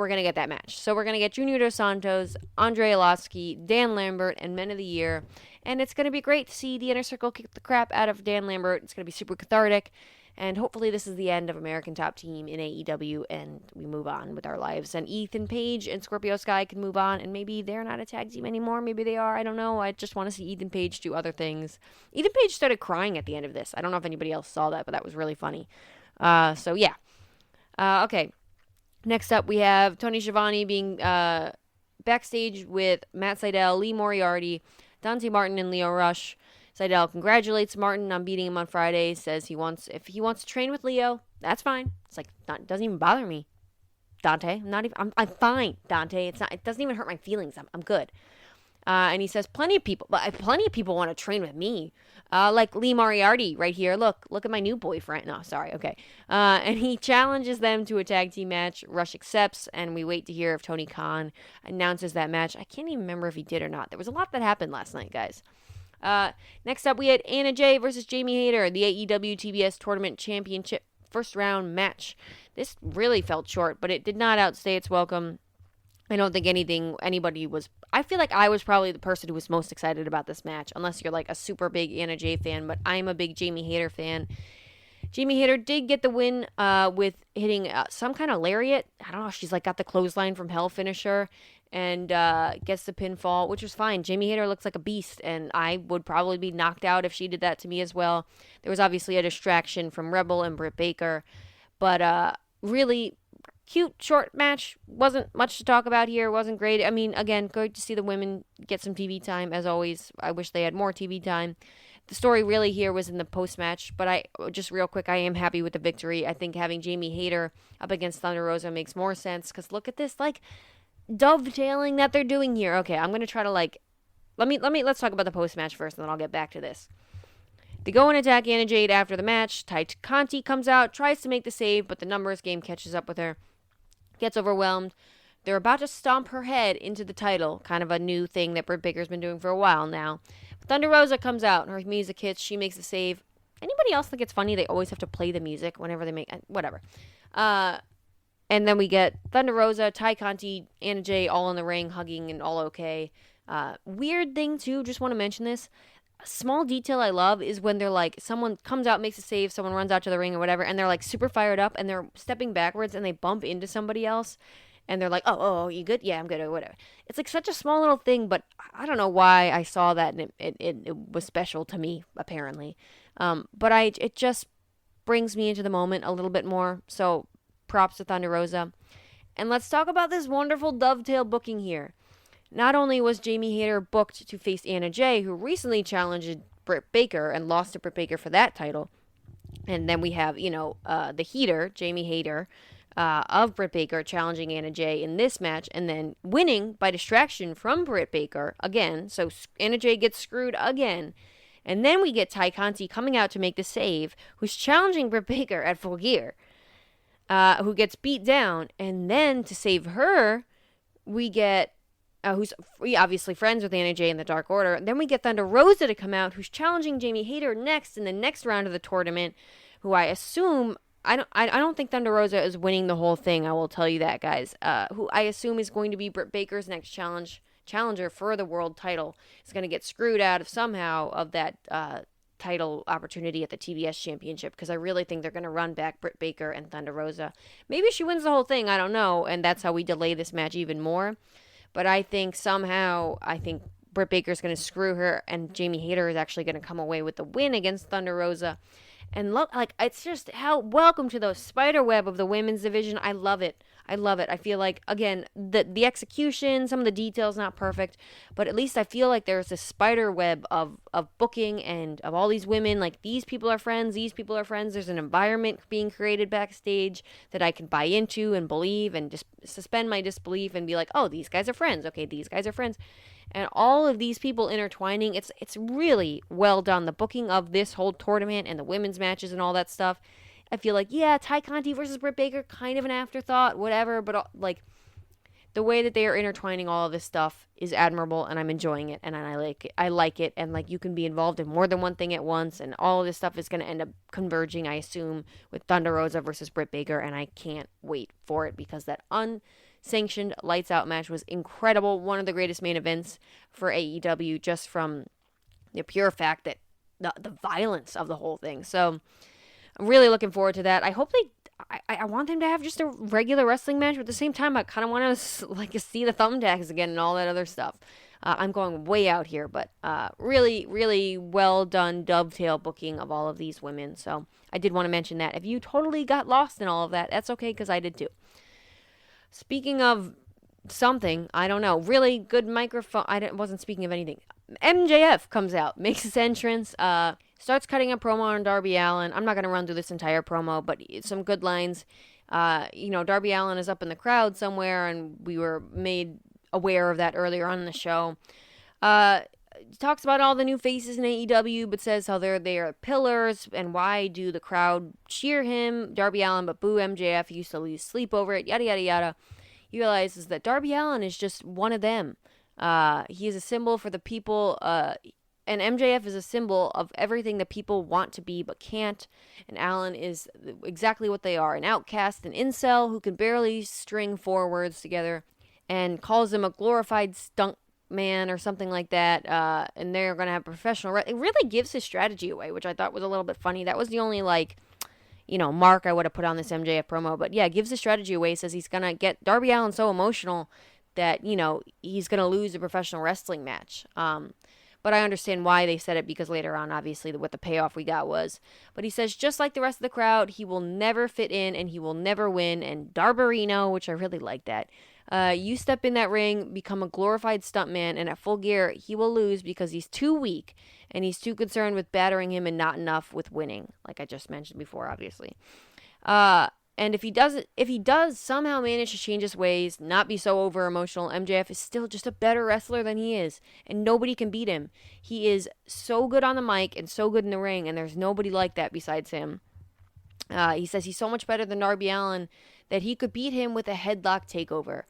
S1: going to get that match. So we're going to get Junior Dos Santos, Andre Arlovski, Dan Lambert, and Men of the Year. And it's going to be great to see the Inner Circle kick the crap out of Dan Lambert. It's going to be super cathartic. And hopefully this is the end of American Top Team in AEW, and we move on with our lives. And Ethan Page and Scorpio Sky can move on, and maybe they're not a tag team anymore. Maybe they are. I don't know. I just want to see Ethan Page do other things. Ethan Page started crying at the end of this. I don't know if anybody else saw that, but that was really funny. So, yeah. Okay. Next up, we have Tony Schiavone being backstage with Matt Sydal, Lee Moriarty, Dante Martin, and Leo Rush. Sydal congratulates Martin on beating him on Friday, says if he wants to train with Leo, that's fine. It's like, doesn't even bother me, Dante. I'm fine, Dante. It doesn't even hurt my feelings. I'm good. And he says plenty of people want to train with me. Like Lee Moriarty right here. Look at my new boyfriend. No, sorry. Okay. And he challenges them to a tag team match. Rush accepts, and we wait to hear if Tony Khan announces that match. I can't even remember if he did or not. There was a lot that happened last night, guys. Next up, we had Anna Jay versus Jamie Hayter, the AEW TBS Tournament Championship first round match. This really felt short, but it did not outstay its welcome. I don't think anybody was. I feel like I was probably the person who was most excited about this match, unless you're like a super big Anna Jay fan, but I'm a big Jamie Hayter fan. Jamie Hayter did get the win with hitting some kind of lariat. I don't know. She's like got the clothesline from Hell finisher and gets the pinfall, which was fine. Jamie Hayter looks like a beast, and I would probably be knocked out if she did that to me as well. There was obviously a distraction from Rebel and Britt Baker, but really cute short match. Wasn't much to talk about here. Wasn't great. I mean, again, good to see the women get some TV time as always. I wish they had more TV time. The story really here was in the post-match, but I am happy with the victory. I think having Jamie Hayter up against Thunder Rosa makes more sense, because look at this, like, dovetailing that they're doing here. Okay, I'm going to try to, like, let's talk about the post-match first, and then I'll get back to this. They go and attack Anna Jade after the match. Ty Conti comes out, tries to make the save, but the numbers game catches up with her. Gets overwhelmed. They're about to stomp her head into the title, kind of a new thing that Britt Baker's been doing for a while now. Thunder Rosa comes out. Her music hits. She makes the save. Anybody else think it's funny they always have to play the music whenever they make... Whatever. And then we get Thunder Rosa, Ty Conti, Anna Jay all in the ring, hugging and all okay. Weird thing, too, just want to mention this. A small detail I love is when they're like, someone comes out, makes a save, someone runs out to the ring or whatever, and they're like super fired up, and they're stepping backwards, and they bump into somebody else, and they're like, oh, you good? Yeah, I'm good, or whatever. It's like such a small little thing, but I don't know why I saw that, and it was special to me, apparently. But it just brings me into the moment a little bit more, so props to Thunder Rosa. And let's talk about this wonderful dovetail booking here. Not only was Jamie Hayter booked to face Anna Jay, who recently challenged Britt Baker and lost to Britt Baker for that title, and then we have, the Heater, Jamie Hayter, of Britt Baker challenging Anna Jay in this match, and then winning by distraction from Britt Baker again, so Anna Jay gets screwed again. And then we get Ty Conti coming out to make the save, who's challenging Britt Baker at Full Gear, who gets beat down, and then to save her, we get who's obviously friends with Anna Jay in the Dark Order. Then we get Thunder Rosa to come out, who's challenging Jamie Hayter next in the next round of the tournament, who I assume... I don't think Thunder Rosa is winning the whole thing, I will tell you that, guys. Who I assume is going to be Britt Baker's next challenger for the world title. Is going to get screwed out of somehow of that title opportunity at the TBS Championship, because I really think they're going to run back Britt Baker and Thunder Rosa. Maybe she wins the whole thing, I don't know, and that's how we delay this match even more. But I think Britt Baker's going to screw her, and Jamie Hayter is actually going to come away with the win against Thunder Rosa. And look, it's just welcome to the spider web of the women's division. I love it. I feel like, again, the execution, some of the details not perfect, but at least I feel like there's a spider web of booking and of all these women. Like, these people are friends. There's an environment being created backstage that I can buy into and believe and just suspend my disbelief and be like, oh, these guys are friends. Okay, these guys are friends. And all of these people intertwining, it's really well done. The booking of this whole tournament and the women's matches and all that stuff. I feel like, yeah, Ty Conti versus Britt Baker, kind of an afterthought, whatever. But, the way that they are intertwining all of this stuff is admirable, and I'm enjoying it, and I like it. And, you can be involved in more than one thing at once, and all of this stuff is going to end up converging, I assume, with Thunder Rosa versus Britt Baker, and I can't wait for it, because that unsanctioned lights out match was incredible. One of the greatest main events for AEW, just from the pure fact that the violence of the whole thing. So I'm really looking forward to that. I hope I want them to have just a regular wrestling match, but at the same time I kind of want to see the thumbtacks again and all that other stuff. I'm going way out here, but really, really well done dovetail booking of all of these women. So I did want to mention that. If you totally got lost in all of that, that's okay, because I did too. Speaking of something, I don't know, really good microphone. Wasn't speaking of anything. MJF comes out, makes his entrance, starts cutting a promo on Darby Allin. I'm not going to run through this entire promo, but some good lines. Darby Allin is up in the crowd somewhere, and we were made aware of that earlier on in the show. Talks about all the new faces in AEW, but says how they are pillars, and why do the crowd cheer him, Darby Allin, but boo MJF. He used to lose sleep over it, yada, yada, yada. He realizes that Darby Allin is just one of them. He is a symbol for the people, and MJF is a symbol of everything that people want to be but can't. And Allin is exactly what they are, an outcast, an incel who can barely string 4 words together, and calls him a glorified stunt man or something like that. And they're going to have professional... It really gives his strategy away, which I thought was a little bit funny. That was the only, mark I would have put on this MJF promo. But yeah, gives his strategy away. Says he's going to get Darby Allin so emotional that, he's going to lose a professional wrestling match. But I understand why they said it, because later on, obviously, what the payoff we got was. But he says, just like the rest of the crowd, he will never fit in and he will never win. And Darbarino, which I really like that, you step in that ring, become a glorified stuntman, and at Full Gear, he will lose because he's too weak and he's too concerned with battering him and not enough with winning, like I just mentioned before, obviously. And if he does somehow manage to change his ways, not be so over emotional, MJF is still just a better wrestler than he is, and nobody can beat him. He is so good on the mic and so good in the ring, and there's nobody like that besides him. He says he's so much better than Darby Allin that he could beat him with a headlock takeover.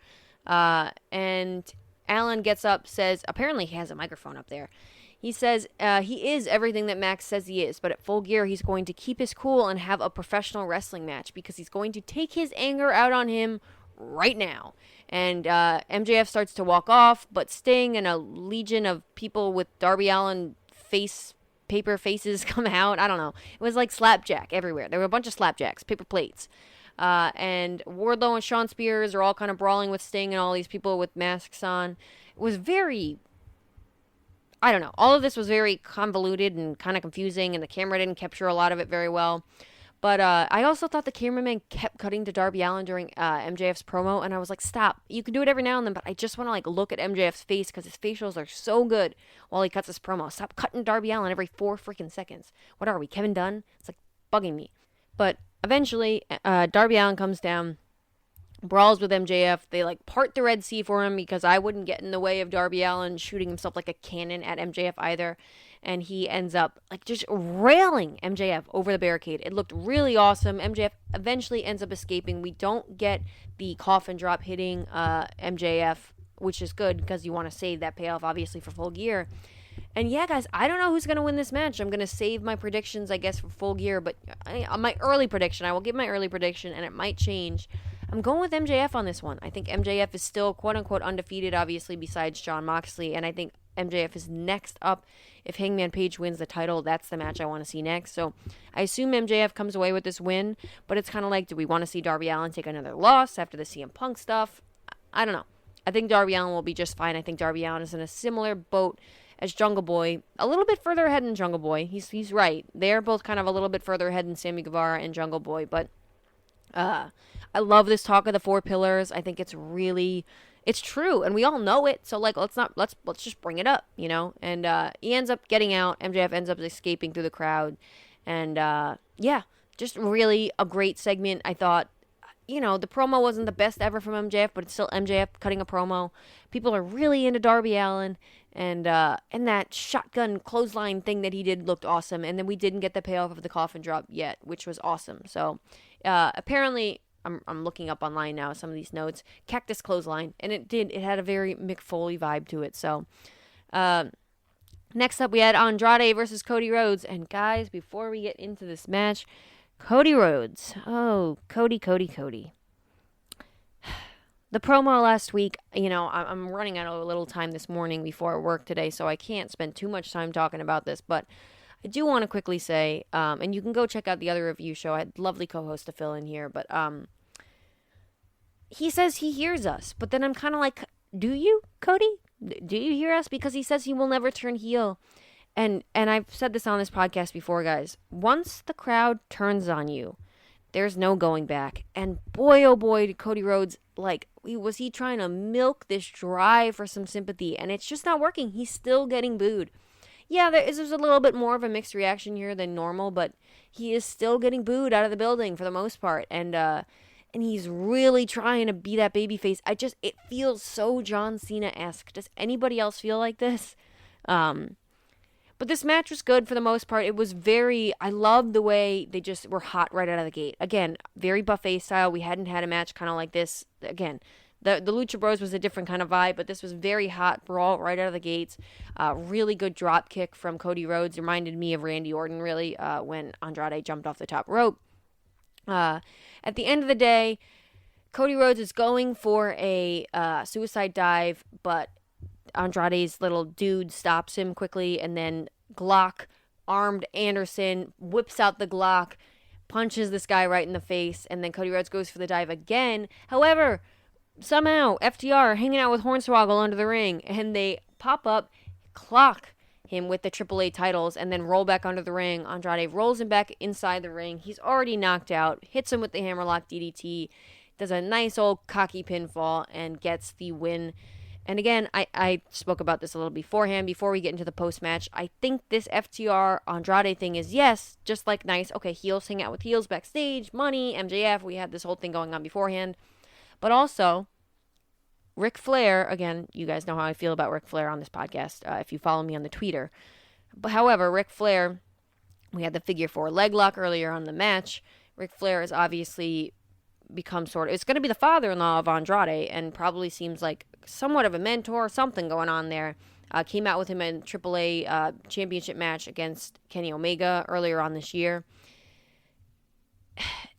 S1: And Allin gets up, says, apparently he has a microphone up there. He says he is everything that Max says he is, but at Full Gear, he's going to keep his cool and have a professional wrestling match because he's going to take his anger out on him right now. And MJF starts to walk off, but Sting and a legion of people with Darby Allin paper faces come out. I don't know. It was like slapjack everywhere. There were a bunch of slapjacks, paper plates. And Wardlow and Shawn Spears are all kind of brawling with Sting and all these people with masks on. It was very, I don't know. All of this was very convoluted and kind of confusing, and the camera didn't capture a lot of it very well. But I also thought the cameraman kept cutting to Darby Allin during MJF's promo, and I was like, stop. You can do it every now and then, but I just want to like look at MJF's face because his facials are so good while he cuts his promo. Stop cutting Darby Allin every 4 freaking seconds. What are we, Kevin Dunn? It's like bugging me. But eventually, Darby Allin comes down, brawls with MJF. They like part the Red Sea for him because I wouldn't get in the way of Darby Allin shooting himself like a cannon at MJF either. And he ends up like just railing MJF over the barricade. It looked really awesome. MJF eventually ends up escaping. We don't get the coffin drop hitting MJF, which is good because you want to save that payoff, obviously, for Full Gear. And yeah, guys, I don't know who's going to win this match. I'm going to save my predictions, I guess, for Full Gear. But my early prediction, I will give my early prediction, and it might change. I'm going with MJF on this one. I think MJF is still, quote-unquote, undefeated, obviously, besides Jon Moxley. And I think MJF is next up. If Hangman Page wins the title, that's the match I want to see next. So I assume MJF comes away with this win, but it's kind of like, do we want to see Darby Allin take another loss after the CM Punk stuff? I don't know. I think Darby Allin will be just fine. I think Darby Allin is in a similar boat as Jungle Boy, a little bit further ahead than Jungle Boy. He's right. They're both kind of a little bit further ahead than Sammy Guevara and Jungle Boy, but I love this talk of the 4 pillars. I think it's true, and we all know it. So like, let's just bring it up, you know. And he ends up getting out. MJF ends up escaping through the crowd, and yeah, just really a great segment. I thought, you know, the promo wasn't the best ever from MJF, but it's still MJF cutting a promo. People are really into Darby Allin, and that shotgun clothesline thing that he did looked awesome. And then we didn't get the payoff of the coffin drop yet, which was awesome. So apparently, I'm looking up online now some of these notes. Cactus clothesline, and it had a very Mick Foley vibe to it. So next up, we had Andrade versus Cody Rhodes. And guys, before we get into this match, Cody Rhodes. Oh, Cody. The promo last week, you know, I'm running out of a little time this morning before work today, so I can't spend too much time talking about this, but I do want to quickly say, and you can go check out the other review show. I had a lovely co-host to fill in here, but he says he hears us, but then I'm kind of like, do you, Cody? Do you hear us? Because he says he will never turn heel. And I've said this on this podcast before, guys. Once the crowd turns on you, there's no going back. And boy, oh boy, did Cody Rhodes, like, was he trying to milk this dry for some sympathy? And it's just not working. He's still getting booed. Yeah, there's a little bit more of a mixed reaction here than normal, but he is still getting booed out of the building for the most part. And he's really trying to be that babyface. It feels so John Cena-esque. Does anybody else feel like this? But this match was good for the most part. It was I loved the way they just were hot right out of the gate. Again, very buffet style. We hadn't had a match kind of like this. Again, the Lucha Bros was a different kind of vibe, but this was very hot brawl right out of the gates. Really good drop kick from Cody Rhodes. Reminded me of Randy Orton, really, when Andrade jumped off the top rope. At the end of the day, Cody Rhodes is going for a suicide dive, but Andrade's little dude stops him quickly, and then Glock, armed Anderson, whips out the Glock, punches this guy right in the face, and then Cody Rhodes goes for the dive again. However, somehow, FTR hanging out with Hornswoggle under the ring, and they pop up, clock him with the AAA titles, and then roll back under the ring. Andrade rolls him back inside the ring. He's already knocked out, hits him with the hammerlock DDT, does a nice old cocky pinfall, and gets the win. And again, I spoke about this a little beforehand, before we get into the post-match. I think this FTR Andrade thing is, yes, just like nice. Okay, heels hang out with heels backstage, money, MJF. We had this whole thing going on beforehand. But also, Ric Flair, again, you guys know how I feel about Ric Flair on this podcast, if you follow me on the Twitter. But however, Ric Flair, we had the figure 4 leg lock earlier on the match. Ric Flair has obviously become it's going to be the father-in-law of Andrade, and probably seems like somewhat of a mentor, something going on there. Came out with him in AAA championship match against Kenny Omega earlier on this year.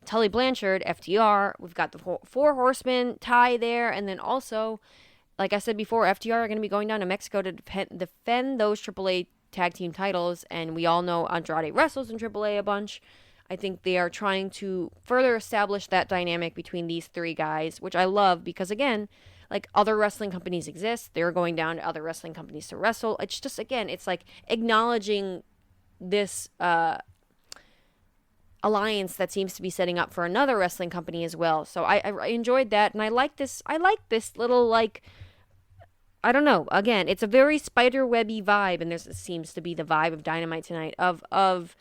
S1: Tully Blanchard, FTR. We've got the Four Horsemen tie there. And then also, like I said before, FTR are going to be going down to Mexico to defend those AAA tag team titles. And we all know Andrade wrestles in AAA a bunch. I think they are trying to further establish that dynamic between these three guys, which I love because, again, like other wrestling companies exist. They're going down to other wrestling companies to wrestle. It's just, again, it's like acknowledging this alliance that seems to be setting up for another wrestling company as well. So I enjoyed that, and I like this little, like, I don't know. Again, it's a very spider-webby vibe, and this seems to be the vibe of Dynamite tonight of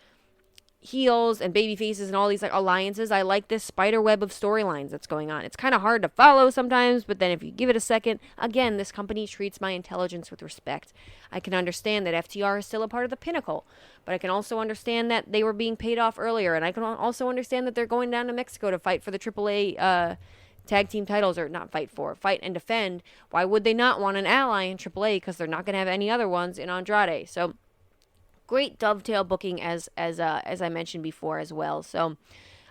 S1: heels and baby faces and all these like alliances. I like this spider web of storylines that's going on. It's kind of hard to follow sometimes, but then if you give it a second, again, this company treats my intelligence with respect. I can understand that FTR is still a part of the Pinnacle, but I can also understand that they were being paid off earlier, and I can also understand that they're going down to Mexico to fight for the AAA tag team titles, or not fight and defend. Why would they not want an ally in AAA? Because they're not going to have any other ones in Andrade. So great dovetail booking as I mentioned before as well. So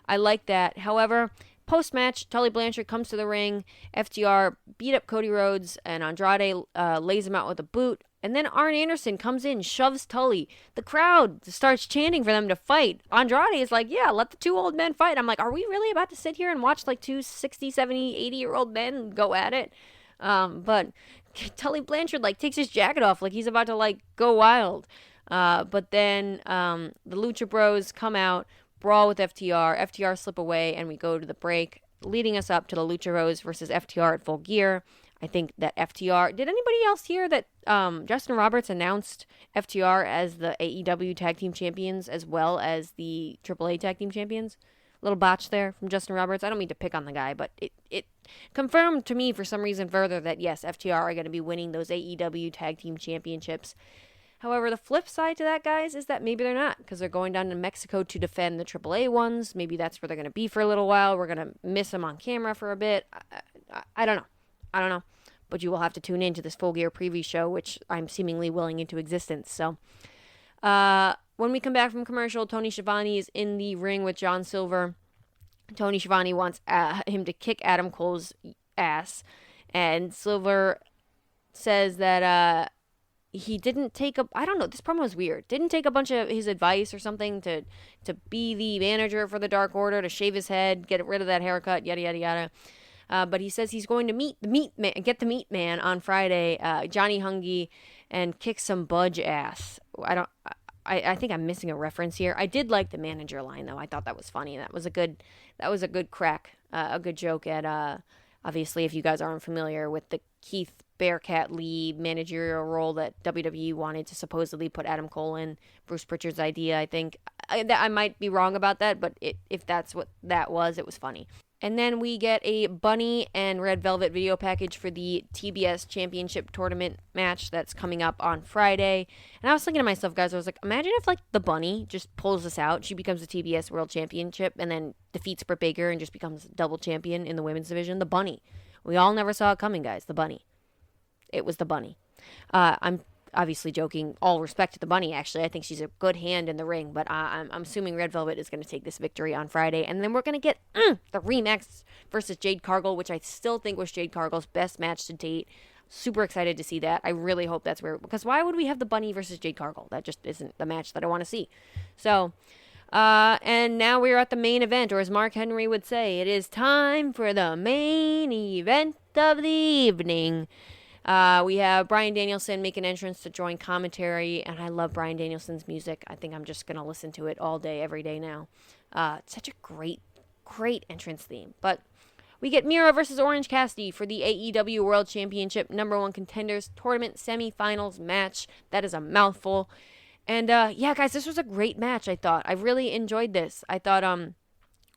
S1: I like that. However, post-match, Tully Blanchard comes to the ring. FTR beat up Cody Rhodes, and Andrade lays him out with a boot. And then Arn Anderson comes in, shoves Tully. The crowd starts chanting for them to fight. Andrade is like, yeah, let the two old men fight. I'm like, are we really about to sit here and watch like two 60, 70, 80-year-old men go at it? But Tully Blanchard like takes his jacket off like he's about to like go wild. But then the Lucha Bros come out, brawl with FTR. FTR slip away, and we go to the break, leading us up to the Lucha Bros versus FTR at Full Gear. I think that FTR... Did anybody else hear that Justin Roberts announced FTR as the AEW Tag Team Champions as well as the AAA Tag Team Champions? Little botch there from Justin Roberts. I don't mean to pick on the guy, but it confirmed to me for some reason further that, yes, FTR are going to be winning those AEW Tag Team Championships. However, the flip side to that, guys, is that maybe they're not, because they're going down to Mexico to defend the AAA ones. Maybe that's where they're going to be for a little while. We're going to miss them on camera for a bit. I don't know. But you will have to tune in to this Full Gear preview show, which I'm seemingly willing into existence. So, when we come back from commercial, Tony Schiavone is in the ring with John Silver. Tony Schiavone wants him to kick Adam Cole's ass, and Silver says that he didn't take I don't know, this promo is weird. Didn't take a bunch of his advice or something to be the manager for the Dark Order, to shave his head, get rid of that haircut, yada, yada, yada. But he says he's going to get the meat man on Friday, Johnny Hungy, and kick some Budge ass. I think I'm missing a reference here. I did like the manager line though. I thought that was funny. That was a good crack, a good joke at obviously, if you guys aren't familiar with the Keith Bearcat Lee managerial role that WWE wanted to supposedly put Adam Cole in, Bruce Pritchard's idea, I think. I might be wrong about that, but if that's what that was, it was funny. And then we get a Bunny and Red Velvet video package for the TBS Championship Tournament match that's coming up on Friday. And I was thinking to myself, guys, I was like, imagine if like the Bunny just pulls this out. She becomes the TBS World Championship and then defeats Britt Baker and just becomes double champion in the women's division. The Bunny. We all never saw it coming, guys. The Bunny. It was the Bunny. I'm obviously joking. All respect to the Bunny, actually. I think she's a good hand in the ring, but I'm assuming Red Velvet is going to take this victory on Friday. And then we're going to get the Remax versus Jade Cargill, which I still think was Jade Cargill's best match to date. Super excited to see that. I really hope that's where... Because why would we have the Bunny versus Jade Cargill? That just isn't the match that I want to see. So... and now we're at the main event, or as Mark Henry would say, it is time for the main event of the evening. We have Bryan Danielson make an entrance to join commentary, and I love Bryan Danielson's music. I think I'm just going to listen to it all day, every day now. It's such a great entrance theme. But we get Miro versus Orange Cassidy for the AEW World Championship #1 Contenders Tournament Semifinals match. That is a mouthful. And, yeah, guys, this was a great match, I thought. I really enjoyed this. I thought,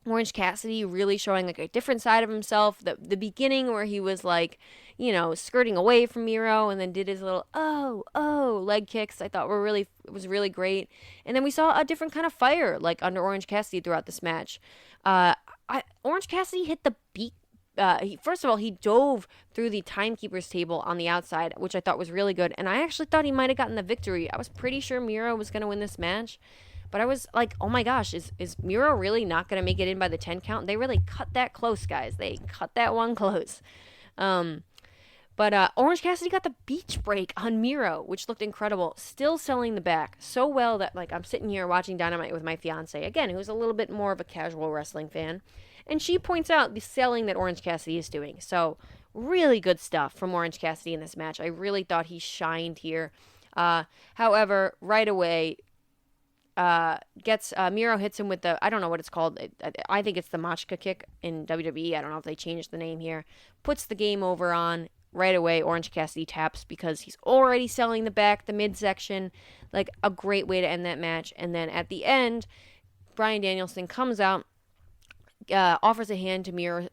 S1: Orange Cassidy really showing, like, a different side of himself. The beginning where he was, like, you know, skirting away from Miro and then did his little, leg kicks, I thought it was really great. And then we saw a different kind of fire, like, under Orange Cassidy throughout this match. Orange Cassidy hit the first of all, he dove through the timekeeper's table on the outside, which I thought was really good. And I actually thought he might have gotten the victory. I was pretty sure Miro was going to win this match. But I was like, oh my gosh, is Miro really not going to make it in by the 10 count? They really cut that close, guys. They cut that one close. But Orange Cassidy got the beach break on Miro, which looked incredible. Still selling the back so well that, like, I'm sitting here watching Dynamite with my fiance, again, who's a little bit more of a casual wrestling fan. And she points out the selling that Orange Cassidy is doing. So, really good stuff from Orange Cassidy in this match. I really thought he shined here. However, right away, Miro hits him with the, I don't know what it's called. I think it's the Machka kick in WWE. I don't know if they changed the name here. Puts the game over on. Right away, Orange Cassidy taps because he's already selling the back, the midsection. Like, a great way to end that match. And then at the end, Bryan Danielson comes out, offers a hand to Miro,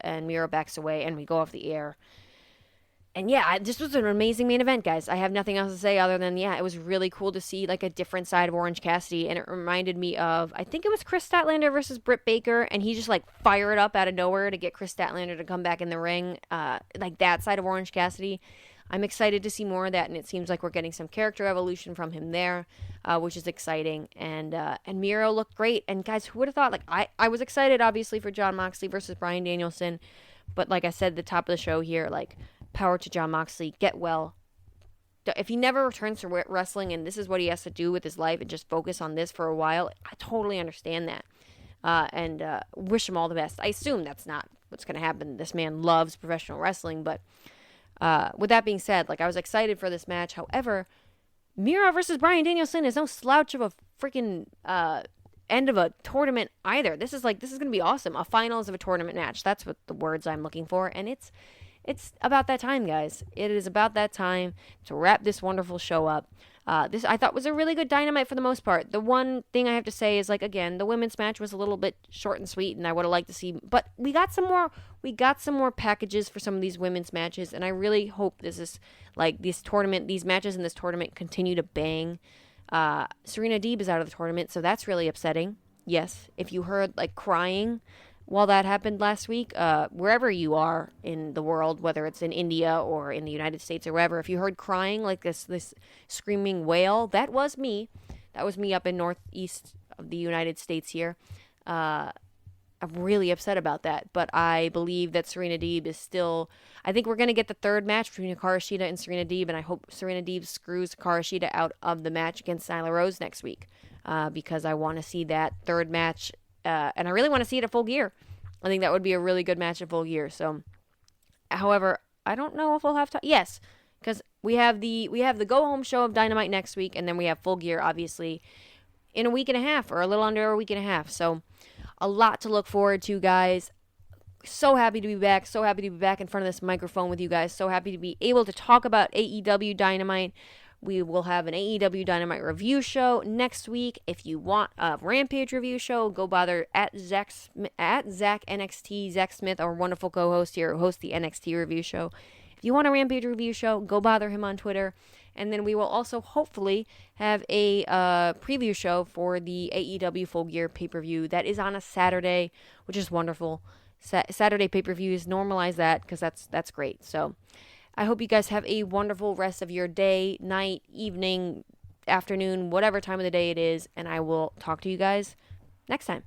S1: and Miro backs away, and we go off the air. And yeah, this was an amazing main event, guys. I have nothing else to say other than, yeah, it was really cool to see, like, a different side of Orange Cassidy, and it reminded me of, I think it was Chris Statlander versus Britt Baker, and he just, like, fired up out of nowhere to get Chris Statlander to come back in the ring, like, that side of Orange Cassidy. I'm excited to see more of that, and it seems like we're getting some character evolution from him there, which is exciting, and Miro looked great, and guys, who would have thought, like, I was excited, obviously, for Jon Moxley versus Bryan Danielson, but like I said at the top of the show here, like, power to Jon Moxley, get well. If he never returns to wrestling and this is what he has to do with his life and just focus on this for a while, I totally understand that. And wish him all the best. I assume that's not what's going to happen. This man loves professional wrestling, but with that being said, like, I was excited for this match. However, Miro versus Bryan Danielson is no slouch of a freaking end of a tournament either. This is going to be awesome. A finals of a tournament match. That's what the words I'm looking for, and it's about that time, guys. It is about that time to wrap this wonderful show up. This, I thought, was a really good Dynamite for the most part. The one thing I have to say is, like, again, the women's match was a little bit short and sweet, and I would have liked to see, but we got some more packages for some of these women's matches, and I really hope this is, like, these matches in this tournament continue to bang. Serena Deeb is out of the tournament, so that's really upsetting. Yes, if you heard, like, crying while that happened last week, wherever you are in the world, whether it's in India or in the United States or wherever, if you heard crying like this screaming wail, that was me. That was me up in northeast of the United States here. I'm really upset about that, but I believe that Serena Deeb is still, I think we're going to get the third match between Hikaru Shida and Serena Deeb, and I hope Serena Deeb screws Hikaru Shida out of the match against Nyla Rose next week, because I want to see that third match. And I really want to see it at Full Gear. I think that would be a really good match at Full Gear. So, however, I don't know if we'll have time. Yes, because we have the go home show of Dynamite next week, and then we have Full Gear, obviously, in a week and a half, or a little under a week and a half. So, a lot to look forward to, guys. So happy to be back. So happy to be back in front of this microphone with you guys. So happy to be able to talk about AEW Dynamite. We will have an AEW Dynamite review show next week. If you want a Rampage review show, go bother at Zach NXT, Zach Smith, our wonderful co-host here, who hosts the NXT review show. If you want a Rampage review show, go bother him on Twitter. And then we will also hopefully have a preview show for the AEW Full Gear pay-per-view. That is on a Saturday, which is wonderful. Saturday pay-per-views, normalize that, because that's great. So I hope you guys have a wonderful rest of your day, night, evening, afternoon, whatever time of the day it is, and I will talk to you guys next time.